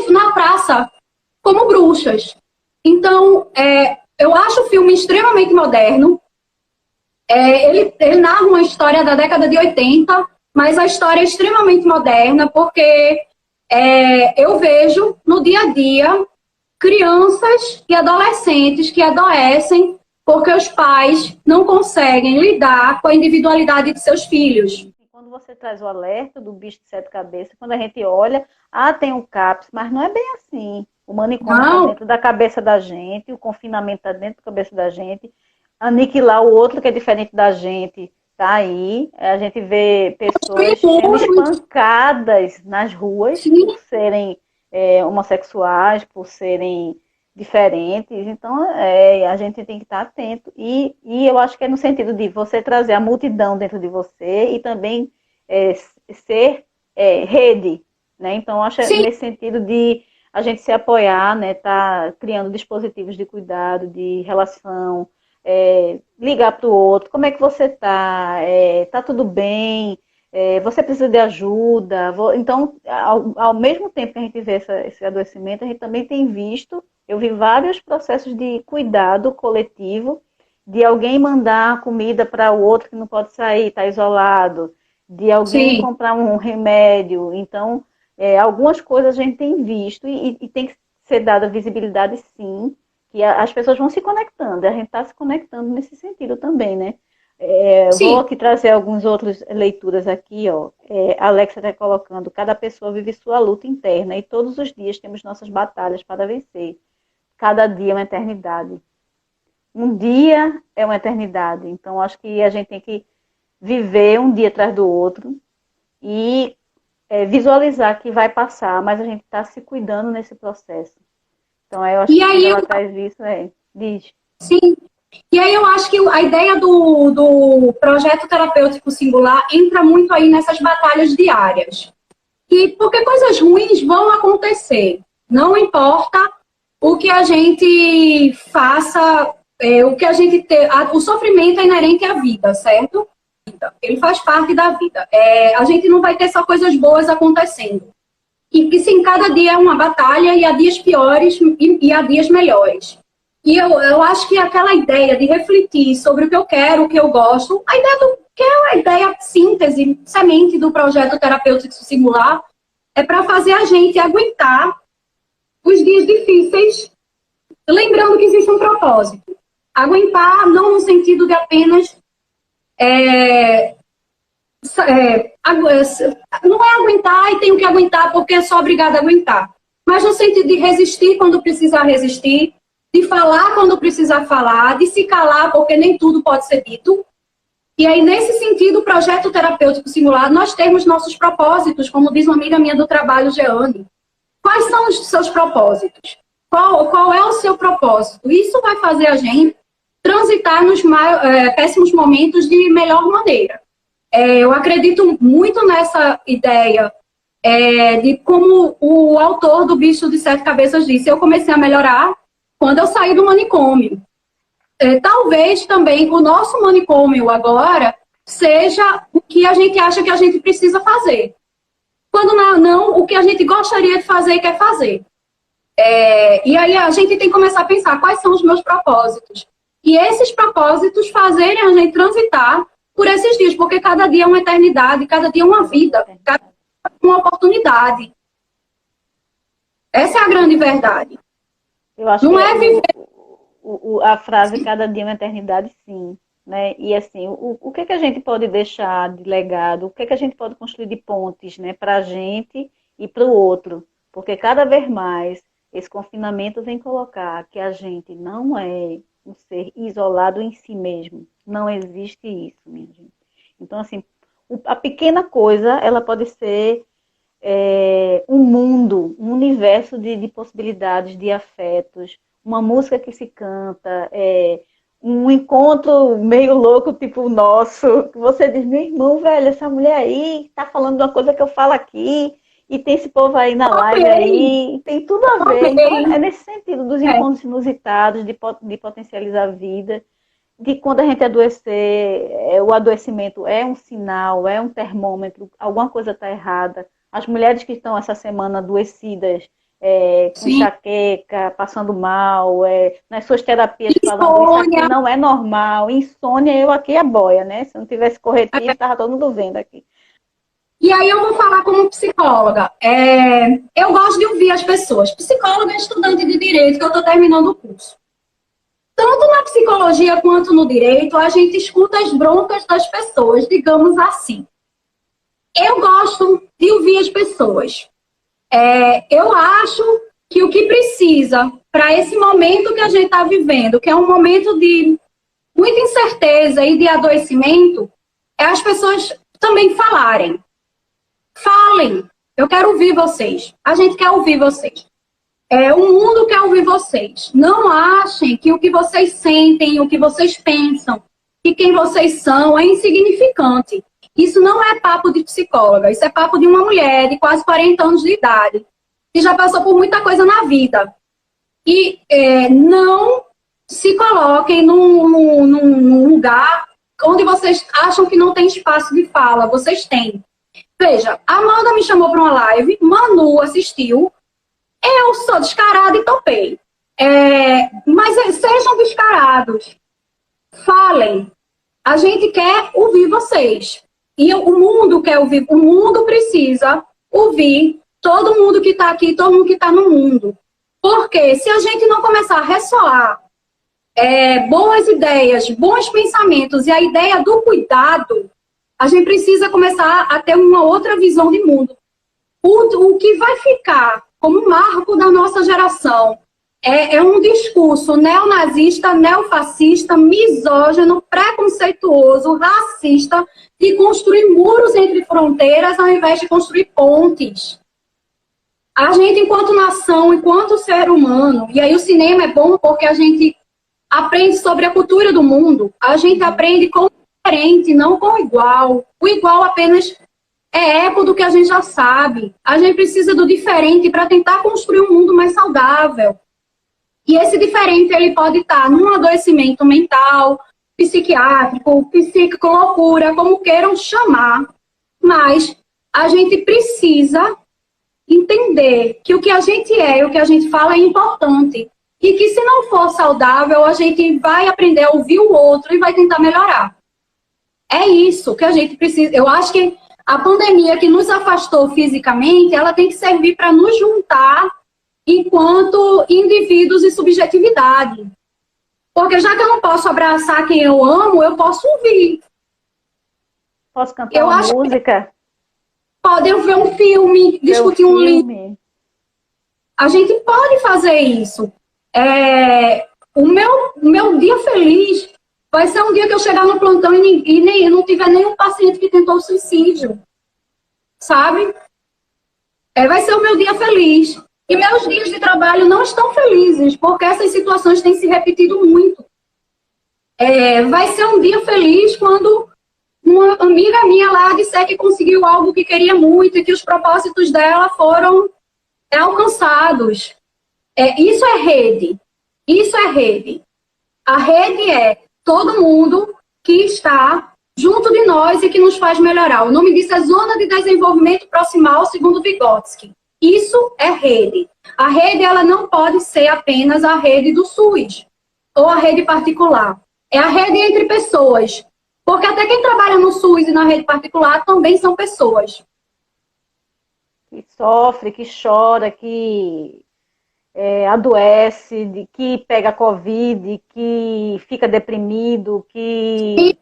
na praça, como bruxas. Então, eu acho o filme extremamente moderno. Ele narra uma história da década de 80, mas a história é extremamente moderna, porque eu vejo no dia a dia crianças e adolescentes que adoecem porque os pais não conseguem lidar com a individualidade de seus filhos. Quando você traz o alerta do bicho de sete cabeças, quando a gente olha, tem o CAPS, mas não é bem assim. O manicômio está dentro da cabeça da gente, o confinamento está dentro da cabeça da gente, aniquilar o outro que é diferente da gente está aí. A gente vê pessoas sendo espancadas nas ruas por serem homossexuais, por serem diferentes. Então, a gente tem que estar atento. E eu acho que é no sentido de você trazer a multidão dentro de você e também ser rede, né? Então, acho nesse sentido de a gente se apoiar, né? Tá criando dispositivos de cuidado, de relação, ligar para o outro, como é que você tá? Tá tudo bem? Você precisa de ajuda? Então, ao mesmo tempo que a gente vê esse adoecimento, a gente também tem visto, eu vi vários processos de cuidado coletivo, de alguém mandar comida para o outro que não pode sair, está isolado, de alguém comprar um remédio. Então, algumas coisas a gente tem visto e tem que ser dada visibilidade, sim, que as pessoas vão se conectando, a gente está se conectando nesse sentido também, né? Vou aqui trazer algumas outras leituras aqui, ó. A Alexa está colocando: cada pessoa vive sua luta interna e todos os dias temos nossas batalhas para vencer. Cada dia é uma eternidade. Um dia é uma eternidade. Então, acho que a gente tem que viver um dia atrás do outro e visualizar que vai passar, mas a gente está se cuidando nesse processo. Então, eu acho que quando ela traz isso, diz. Sim. E aí eu acho que a ideia do projeto terapêutico singular entra muito aí nessas batalhas diárias. Porque coisas ruins vão acontecer. Não importa o que a gente faça, o que a gente o sofrimento é inerente à vida, certo? Ele faz parte da vida. A gente não vai ter só coisas boas acontecendo. E sim, cada dia é uma batalha, e há dias piores e há dias melhores. E eu acho que aquela ideia de refletir sobre o que eu quero, o que eu gosto, que é a ideia síntese, semente do projeto terapêutico singular, é para fazer a gente aguentar os dias difíceis, lembrando que existe um propósito. Aguentar não no sentido de apenas não é aguentar e tenho que aguentar porque é só obrigada a aguentar, mas no sentido de resistir quando precisar resistir, de falar quando precisar falar, de se calar porque nem tudo pode ser dito. E aí, nesse sentido, o projeto terapêutico singular, nós temos nossos propósitos, como diz uma amiga minha do trabalho, Jeane. Quais são os seus propósitos? Qual é o seu propósito? Isso vai fazer a gente transitar nos péssimos momentos de melhor maneira. Eu acredito muito nessa ideia de como o autor do Bicho de Sete Cabeças disse: eu comecei a melhorar quando eu saí do manicômio. Talvez também o nosso manicômio agora seja o que a gente acha que a gente precisa fazer. Quando não, o que a gente gostaria de fazer e quer fazer. E aí a gente tem que começar a pensar quais são os meus propósitos. E esses propósitos fazerem a gente transitar por esses dias, porque cada dia é uma eternidade, cada dia é uma vida, cada dia é uma oportunidade. Essa é a grande verdade. Eu acho não que viver... a frase cada dia é uma eternidade, sim. Né? E assim, o que a gente pode deixar de legado, o que a gente pode construir de pontes, né, para a gente e para o outro? Porque cada vez mais esse confinamento vem colocar que a gente não é um ser isolado em si mesmo. Não existe isso, minha gente. Então, assim, a pequena coisa, ela pode ser um mundo, um universo de possibilidades, de afetos, uma música que se canta, um encontro meio louco, tipo o nosso, que você diz: meu irmão, velho, essa mulher aí tá falando de uma coisa que eu falo aqui, E tem esse povo aí na live aí, tem tudo a ver. Então, é nesse sentido, dos encontros inusitados, de potencializar a vida, de quando a gente adoecer, o adoecimento é um sinal, é um termômetro, alguma coisa está errada. As mulheres que estão essa semana adoecidas, com enxaqueca, passando mal, nas suas terapias falando isso aqui não é normal, insônia, eu aqui é boia, né? Se não tivesse corretivo, estava todo mundo vendo aqui. E aí eu vou falar como psicóloga. Eu gosto de ouvir as pessoas. Psicóloga e estudante de direito, que eu estou terminando o curso. Tanto na psicologia quanto no direito, a gente escuta as broncas das pessoas, digamos assim. Eu gosto de ouvir as pessoas. Eu acho que o que precisa para esse momento que a gente está vivendo, que é um momento de muita incerteza e de adoecimento, é as pessoas também falarem. Falem. Eu quero ouvir vocês. A gente quer ouvir vocês. O mundo quer ouvir vocês. Não achem que o que vocês sentem, o que vocês pensam, que quem vocês são é insignificante. Isso não é papo de psicóloga. Isso é papo de uma mulher de quase 40 anos de idade, que já passou por muita coisa na vida. E não se coloquem num lugar onde vocês acham que não tem espaço de fala. Vocês têm. Veja, a Amanda me chamou para uma live, Manu assistiu, eu sou descarada e topei. Mas sejam descarados, falem. A gente quer ouvir vocês. E o mundo quer ouvir, o mundo precisa ouvir todo mundo que está aqui, todo mundo que está no mundo. Porque se a gente não começar a ressoar boas ideias, bons pensamentos e a ideia do cuidado, a gente precisa começar a ter uma outra visão de mundo. O que vai ficar como marco da nossa geração é um discurso neonazista, neofascista, misógino, preconceituoso, racista, de construir muros entre fronteiras ao invés de construir pontes. A gente, enquanto nação, enquanto ser humano, e aí o cinema é bom porque a gente aprende sobre a cultura do mundo, a gente aprende com diferente, não com igual. O igual apenas é eco do que a gente já sabe. A gente precisa do diferente para tentar construir um mundo mais saudável. E esse diferente, ele pode estar num adoecimento mental, psiquiátrico, psíquico, loucura, como queiram chamar. Mas a gente precisa entender que o que a gente é e o que a gente fala é importante. E que se não for saudável, a gente vai aprender a ouvir o outro e vai tentar melhorar. É isso que a gente precisa. Eu acho que a pandemia que nos afastou fisicamente, ela tem que servir para nos juntar enquanto indivíduos e subjetividade. Porque já que eu não posso abraçar quem eu amo, eu posso ouvir. Posso cantar uma música? Podem ver um filme, discutir um livro. A gente pode fazer isso. O meu dia feliz vai ser um dia que eu chegar no plantão e não tiver nenhum paciente que tentou suicídio. Sabe? Vai ser o meu dia feliz. E meus dias de trabalho não estão felizes, porque essas situações têm se repetido muito. Vai ser um dia feliz quando uma amiga minha lá disser que conseguiu algo que queria muito e que os propósitos dela foram alcançados. Isso é rede. Isso é rede. A rede é todo mundo que está junto de nós e que nos faz melhorar. O nome disso é Zona de Desenvolvimento Proximal, segundo Vygotsky. Isso é rede. A rede, ela não pode ser apenas a rede do SUS ou a rede particular. É a rede entre pessoas. Porque até quem trabalha no SUS e na rede particular também são pessoas. Que sofre, que chora, que adoece, que pega Covid, que fica deprimido, que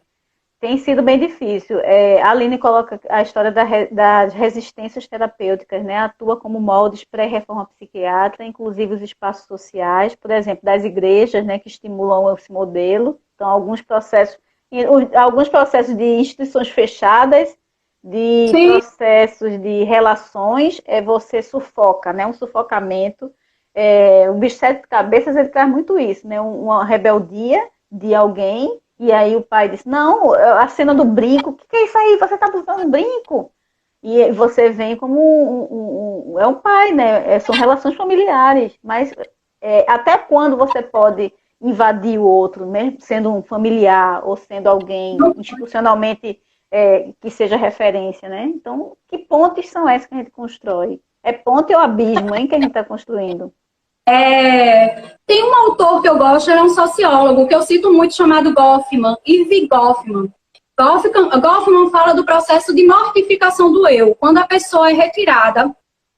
tem sido bem difícil. A Aline coloca a história das resistências terapêuticas, né? Atua como moldes pré-reforma psiquiátrica, inclusive os espaços sociais, por exemplo, das igrejas, né, que estimulam esse modelo. Então, alguns processos de instituições fechadas, de processos de relações, você sufoca, né? Um sufocamento. O bicho de sete cabeças, ele traz muito isso, né? Uma rebeldia de alguém. E aí o pai disse, não, a cena do brinco, o que é isso aí? Você está usando um brinco? E você vem como é um pai, né? São relações familiares, mas até quando você pode invadir o outro, né? Sendo um familiar ou sendo alguém institucionalmente que seja referência, né? Então, que pontes são essas que a gente constrói? É ponte ou abismo, hein, que a gente está construindo? Tem um autor que eu gosto, ele é um sociólogo, que eu cito muito, chamado Goffman, Irving Goffman. Goffman fala do processo de mortificação do eu, quando a pessoa é retirada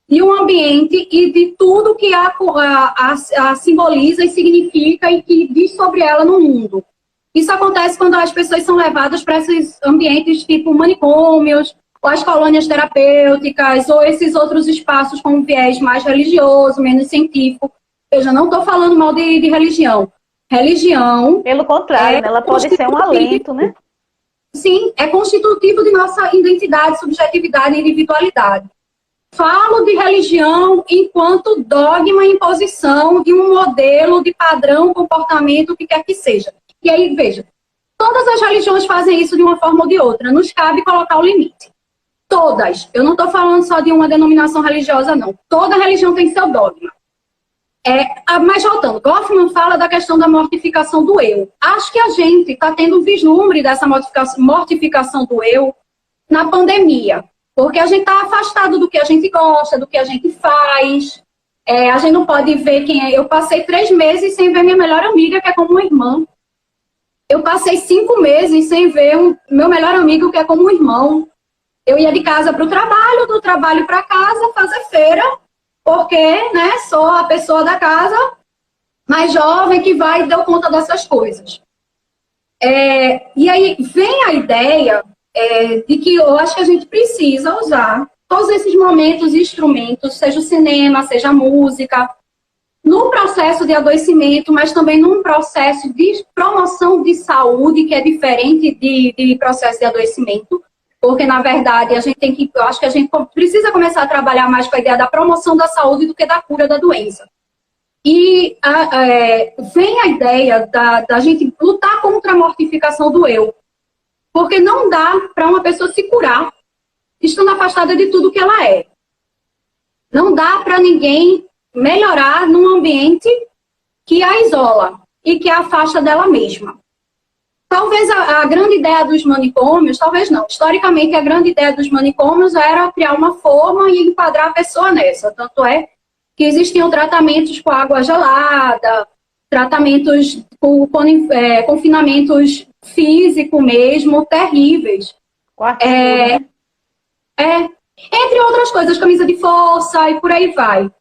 de um ambiente e de tudo que a simboliza e significa e que diz sobre ela no mundo. Isso acontece quando as pessoas são levadas para esses ambientes tipo manicômios, ou as colônias terapêuticas, ou esses outros espaços com um viés mais religioso, menos científico. Eu já não estou falando mal de religião. Religião... Pelo contrário, né? Ela pode ser um alento, né? Sim, é constitutivo de nossa identidade, subjetividade e individualidade. Falo de religião enquanto dogma e imposição de um modelo de padrão, comportamento, o que quer que seja. E aí, veja, todas as religiões fazem isso de uma forma ou de outra. Nos cabe colocar o limite. Todas. Eu não estou falando só de uma denominação religiosa, não. Toda religião tem seu dogma. Mas voltando, Goffman fala da questão da mortificação do eu. Acho que a gente está tendo um vislumbre dessa mortificação do eu na pandemia. Porque a gente está afastado do que a gente gosta, do que a gente faz. A gente não pode ver quem é. Eu passei 3 meses sem ver minha melhor amiga, que é como uma irmã. Eu passei 5 meses sem ver meu melhor amigo, que é como um irmão. Eu ia de casa para o trabalho, do trabalho para casa, fazer feira, porque, né, sou a pessoa da casa mais jovem que vai e deu conta dessas coisas. E aí vem a ideia de que eu acho que a gente precisa usar todos esses momentos e instrumentos, seja o cinema, seja a música, no processo de adoecimento, mas também num processo de promoção de saúde, que é diferente de processo de adoecimento, porque, na verdade, eu acho que a gente precisa começar a trabalhar mais com a ideia da promoção da saúde do que da cura da doença. E vem a ideia da gente lutar contra a mortificação do eu, porque não dá para uma pessoa se curar estando afastada de tudo que ela é. Não dá para ninguém melhorar num ambiente que a isola e que a afasta dela mesma. Talvez a grande ideia dos manicômios, talvez não, historicamente a grande ideia dos manicômios era criar uma forma e enquadrar a pessoa nessa. Tanto é que existiam tratamentos com água gelada, tratamentos com confinamentos físicos mesmo, terríveis. Entre outras coisas, camisa de força e por aí vai.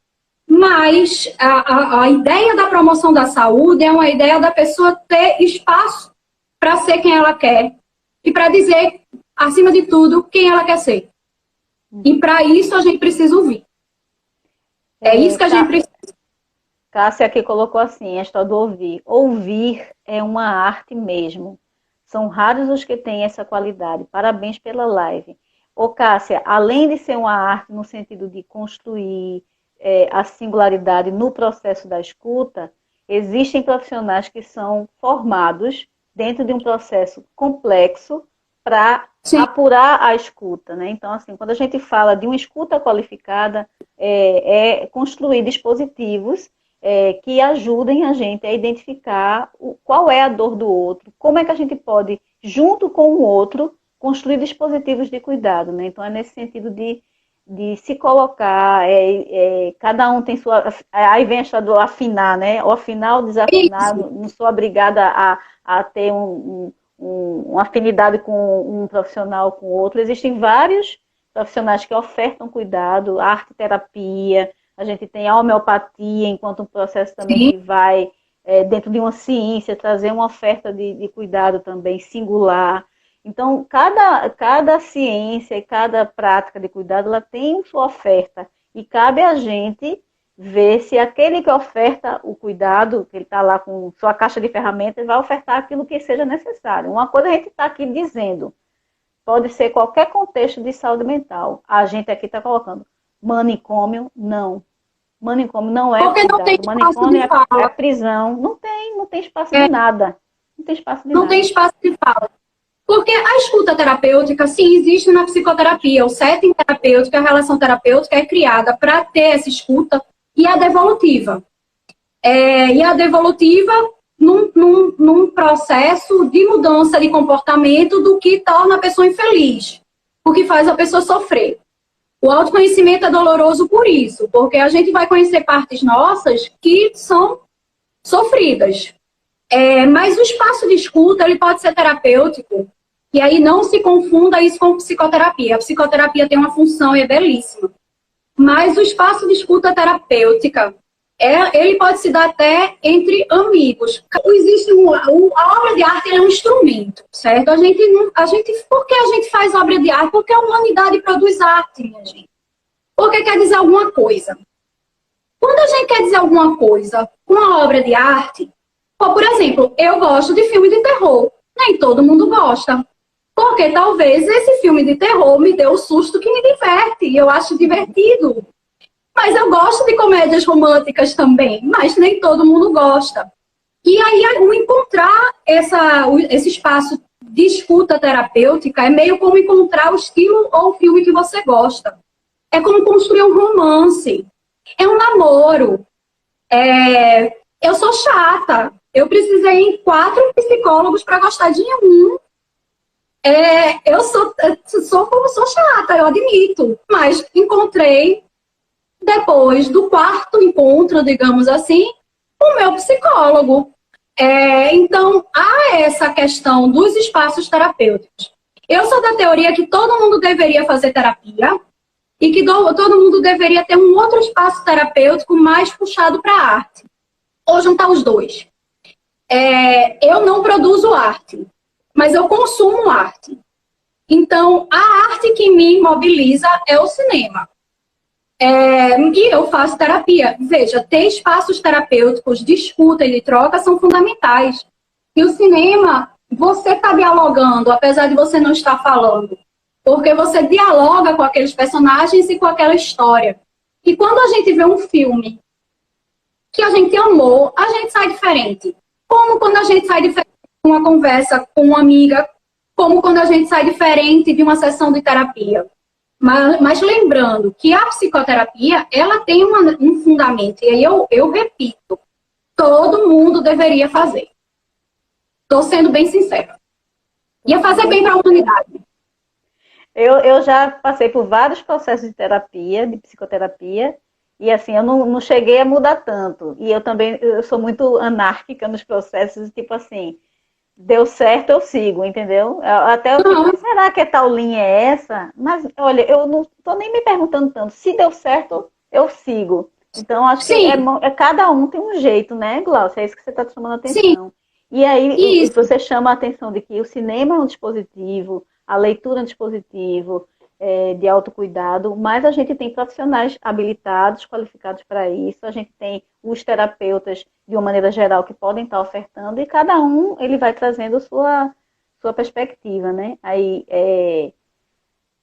Mas a ideia da promoção da saúde é uma ideia da pessoa ter espaço para ser quem ela quer e para dizer, acima de tudo, quem ela quer ser. E para isso a gente precisa ouvir. É isso que a gente precisa. Cássia aqui colocou assim, a história do ouvir. Ouvir é uma arte mesmo. São raros os que têm essa qualidade. Parabéns pela live. Cássia, além de ser uma arte no sentido de construir a singularidade no processo da escuta, existem profissionais que são formados dentro de um processo complexo para apurar a escuta, né? Então, assim, quando a gente fala de uma escuta qualificada, construir dispositivos que ajudem a gente a identificar qual é a dor do outro, como é que a gente pode, junto com o outro, construir dispositivos de cuidado, né? Então, é nesse sentido de se colocar, cada um tem sua... Aí vem a história do afinar, né? Ou afinar ou desafinar, não sou obrigada a ter uma afinidade com um profissional com o outro. Existem vários profissionais que ofertam cuidado, arte-terapia, a gente tem a homeopatia, enquanto um processo também que vai, dentro de uma ciência, trazer uma oferta de cuidado também singular. Então, cada ciência e cada prática de cuidado, ela tem sua oferta. E cabe a gente ver se aquele que oferta o cuidado, que ele está lá com sua caixa de ferramentas, vai ofertar aquilo que seja necessário. Uma coisa a gente está aqui dizendo, pode ser qualquer contexto de saúde mental. A gente aqui está colocando manicômio, não. Manicômio não é porque não tem manicômio é prisão. Não tem espaço de nada. Não tem espaço de nada. Não tem espaço de fala. Porque a escuta terapêutica, sim, existe na psicoterapia. O setting terapêutico, a relação terapêutica é criada para ter essa escuta e a devolutiva. E a devolutiva num processo de mudança de comportamento do que torna a pessoa infeliz, o que faz a pessoa sofrer. O autoconhecimento é doloroso por isso, porque a gente vai conhecer partes nossas que são sofridas. Mas o espaço de escuta ele pode ser terapêutico, e aí não se confunda isso com psicoterapia. A psicoterapia tem uma função e é belíssima. Mas o espaço de escuta terapêutica, ele pode se dar até entre amigos. Existe a obra de arte é um instrumento, certo? Por que a gente faz obra de arte? Porque a humanidade produz arte, minha gente. Porque quer dizer alguma coisa. Quando a gente quer dizer alguma coisa com a obra de arte, por exemplo, eu gosto de filme de terror. Nem todo mundo gosta. Porque talvez esse filme de terror me dê o susto que me diverte. E eu acho divertido. Mas eu gosto de comédias românticas também. Mas nem todo mundo gosta. E aí, encontrar esse espaço de escuta terapêutica é meio como encontrar o estilo ou o filme que você gosta. É como construir um romance. É um namoro. Eu sou chata. Eu precisei em 4 psicólogos para gostar de um. Eu sou chata, eu admito. Mas encontrei, depois do 4º encontro, digamos assim, o meu psicólogo. Então, há essa questão dos espaços terapêuticos. Eu sou da teoria que todo mundo deveria fazer terapia e que todo mundo deveria ter um outro espaço terapêutico mais puxado para a arte. Ou juntar os dois. Eu não produzo arte, mas eu consumo arte. Então, a arte que me mobiliza é o cinema. E eu faço terapia. Veja, ter espaços terapêuticos de escuta e de troca são fundamentais. E o cinema, você está dialogando, apesar de você não estar falando. Porque você dialoga com aqueles personagens e com aquela história. E quando a gente vê um filme que a gente amou, a gente sai diferente. Como quando a gente sai diferente de uma conversa com uma amiga, como quando a gente sai diferente de uma sessão de terapia. Mas lembrando que a psicoterapia, ela tem um fundamento, e aí eu repito, todo mundo deveria fazer. Estou sendo bem sincera. Ia fazer bem para a humanidade. Eu já passei por vários processos de terapia, de psicoterapia, e assim, eu não cheguei a mudar tanto. E eu sou muito anárquica nos processos, tipo assim, deu certo, eu sigo, entendeu? Até eu fico, será que tal linha é essa? Mas, olha, eu não tô nem me perguntando tanto. Se deu certo, eu sigo. Então, acho que cada um tem um jeito, né, Glaucia? É isso que você está chamando a atenção. Sim. E aí, você chama a atenção de que o cinema é um dispositivo, a leitura é um dispositivo de autocuidado, mas a gente tem profissionais habilitados, qualificados para isso, a gente tem os terapeutas, de uma maneira geral, que podem estar ofertando, e cada um, ele vai trazendo sua perspectiva, né? Aí,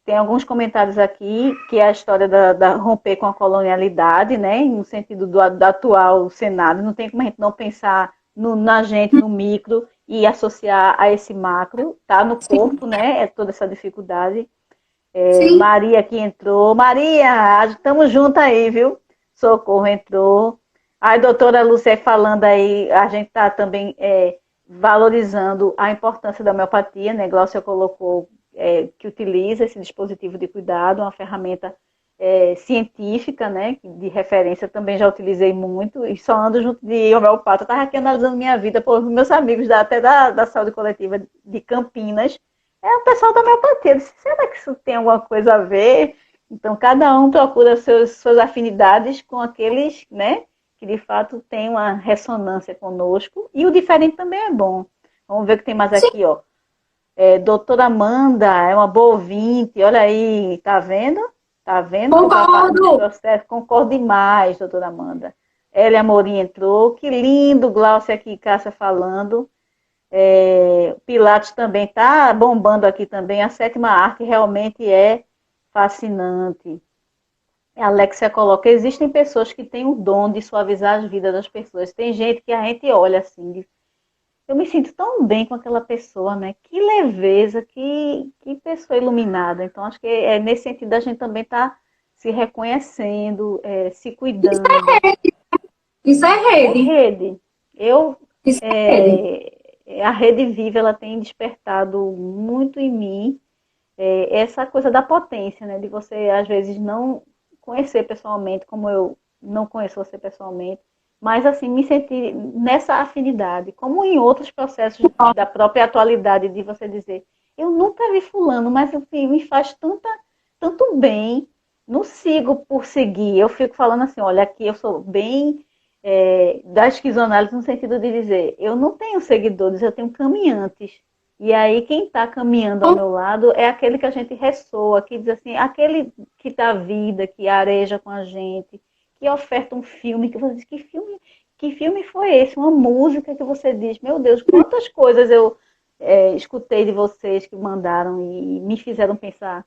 tem alguns comentários aqui, que é a história da romper com a colonialidade, né? No sentido do atual cenário, não tem como a gente não pensar na gente, no micro, e associar a esse macro, tá? No corpo, né? Toda essa dificuldade. Maria aqui entrou. Maria, estamos juntas aí, viu? Socorro entrou. A doutora Lúcia falando aí, a gente está também valorizando a importância da homeopatia, né? Glaucia colocou que utiliza esse dispositivo de cuidado, uma ferramenta científica, né? De referência, também já utilizei muito, e só ando junto de homeopata. Eu estava aqui analisando minha vida, por meus amigos até da saúde coletiva de Campinas, o pessoal da homeopatia. Eu disse, será que isso tem alguma coisa a ver? Então, cada um procura suas afinidades com aqueles, né, que de fato tem uma ressonância conosco. E o diferente também é bom. Vamos ver o que tem mais aqui, ó. Doutora Amanda, é uma boa ouvinte. Olha aí, tá vendo? Tá vendo? Concordo! Concordo demais, doutora Amanda. Elia Amorim entrou. Que lindo, Glaucia aqui, Cássia falando. Pilates também está bombando aqui também. A 7ª arte realmente é fascinante. A Alexia coloca, existem pessoas que têm o dom de suavizar as vidas das pessoas. Tem gente que a gente olha assim, eu me sinto tão bem com aquela pessoa, né? Que leveza, que pessoa iluminada. Então, acho que é nesse sentido a gente também tá se reconhecendo, se cuidando. Isso é É rede. rede. Eu, Isso é rede. a Rede Viva, ela tem despertado muito em mim essa coisa da potência, né? De você, às vezes, não conhecer pessoalmente, como eu não conheço você pessoalmente, mas, assim, me sentir nessa afinidade, como em outros processos da própria atualidade, de você dizer, eu nunca vi fulano, mas enfim, me faz tanto bem, não sigo por seguir, eu fico falando assim, olha, aqui eu sou bem da esquizoanálise no sentido de dizer, eu não tenho seguidores, eu tenho caminhantes. E aí quem está caminhando ao meu lado é aquele que a gente ressoa, que diz assim, aquele que dá vida, que areja com a gente, que oferta um filme, que você diz, que filme foi esse? Uma música que você diz, meu Deus, quantas coisas eu escutei de vocês que mandaram e me fizeram pensar.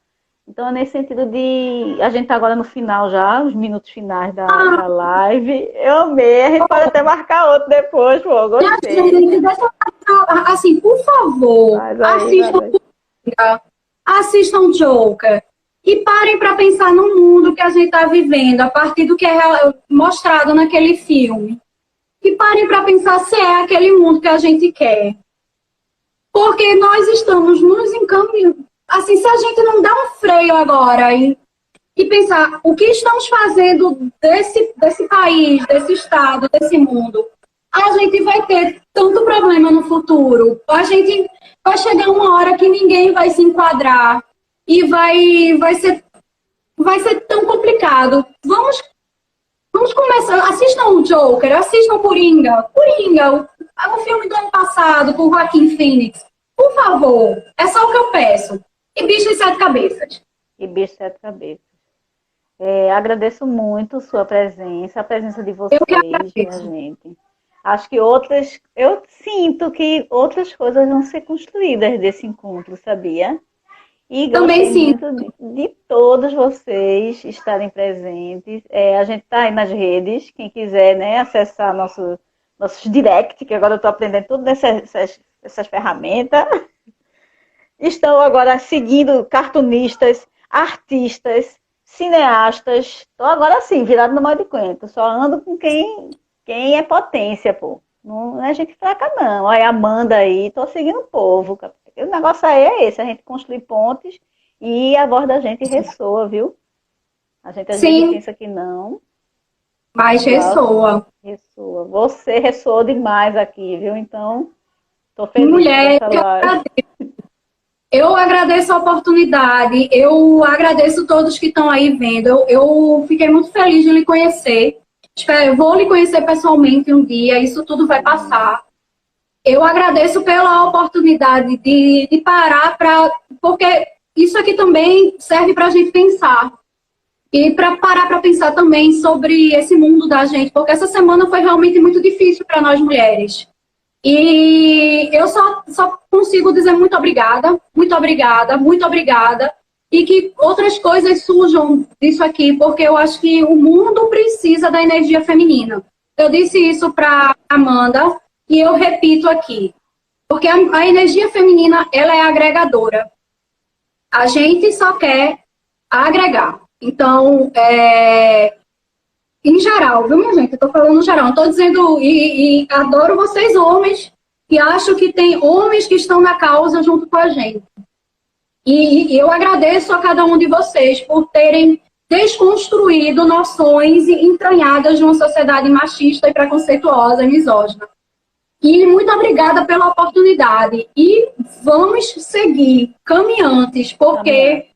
Então, é nesse sentido de. A gente está agora no final já, os minutos finais da live. Eu amei, a gente pode até marcar outro depois, pô, gostei. Assim, por favor, Mas aí, assistam Joker e parem para pensar no mundo que a gente está vivendo a partir do que é mostrado naquele filme. E parem para pensar se é aquele mundo que a gente quer. Porque nós estamos nos encaminhando. Assim, se a gente não dá um freio agora e pensar o que estamos fazendo desse país, desse estado, desse mundo, a gente vai ter tanto problema no futuro. A gente vai chegar uma hora que ninguém vai se enquadrar e vai ser tão complicado. Vamos começar. Assistam o Joker, assistam Coringa. Coringa, o filme do ano passado com o Joaquin Phoenix. Por favor, é só o que eu peço. E Bicho de Sete Cabeças. E Bicho de Sete Cabeças. Agradeço muito sua presença, a presença de vocês, minha gente. Acho que eu sinto que outras coisas vão ser construídas desse encontro, sabia? E também sim. Muito de todos vocês estarem presentes. A gente está aí nas redes, quem quiser, né, acessar nossos direct, que agora eu estou aprendendo tudo essas ferramentas. Estão agora seguindo cartunistas, artistas, cineastas. Estou agora sim, virado no modo de quento. Só ando com quem é potência, pô. Não é gente fraca, não. Olha, Amanda aí, estou seguindo o povo. O negócio aí é esse, a gente construir pontes e a voz da gente ressoa, viu? A gente às vezes pensa que não. Mas ressoa. Ressoa. Você ressoa demais aqui, viu? Então, estou feliz Mulher, com essa live. Eu agradeço a oportunidade, eu agradeço todos que estão aí vendo. Eu fiquei muito feliz de lhe conhecer. Eu vou lhe conhecer pessoalmente um dia, isso tudo vai passar. Eu agradeço pela oportunidade de parar porque isso aqui também serve para a gente pensar. E para parar para pensar também sobre esse mundo da gente, porque essa semana foi realmente muito difícil para nós mulheres. E eu só consigo dizer muito obrigada, muito obrigada, muito obrigada. E que outras coisas surjam disso aqui, porque eu acho que o mundo precisa da energia feminina. Eu disse isso para Amanda e eu repito aqui. Porque a energia feminina, ela é agregadora. A gente só quer agregar. Então, em geral, viu, minha gente? Eu tô falando no geral. Não tô dizendo... E adoro vocês, homens. E acho que tem homens que estão na causa junto com a gente. E eu agradeço a cada um de vocês por terem desconstruído noções entranhadas de uma sociedade machista e preconceituosa e misógina. E muito obrigada pela oportunidade. E vamos seguir caminhantes, porque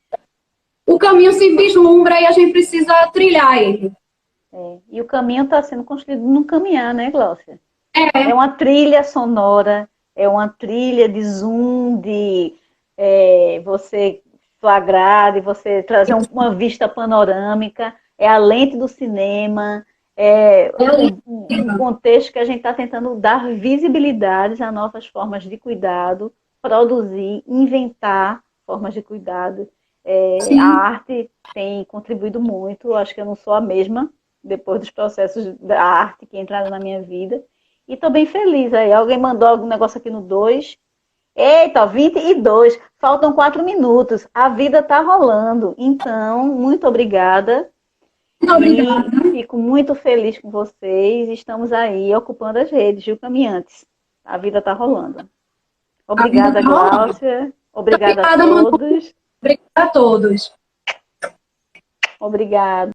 o caminho se vislumbra e a gente precisa trilhar ele. E o caminho está sendo construído no caminhar, né, Gláucia? É uma trilha sonora, é uma trilha de zoom, de você flagrar, de você trazer uma vista panorâmica, é a lente do cinema, um contexto que a gente está tentando dar visibilidade a novas formas de cuidado, produzir, inventar formas de cuidado. A arte tem contribuído muito, acho que eu não sou a mesma, depois dos processos da arte que entraram na minha vida. E tô bem feliz aí. Alguém mandou algum negócio aqui no 2. Eita, 22. Faltam 4 minutos. A vida tá rolando. Então, muito obrigada. Muito obrigada. E fico muito feliz com vocês. Estamos aí ocupando as redes, viu, caminhantes? A vida tá rolando. Obrigada, Gláucia. Obrigada a todos. Obrigada a todos. Obrigada.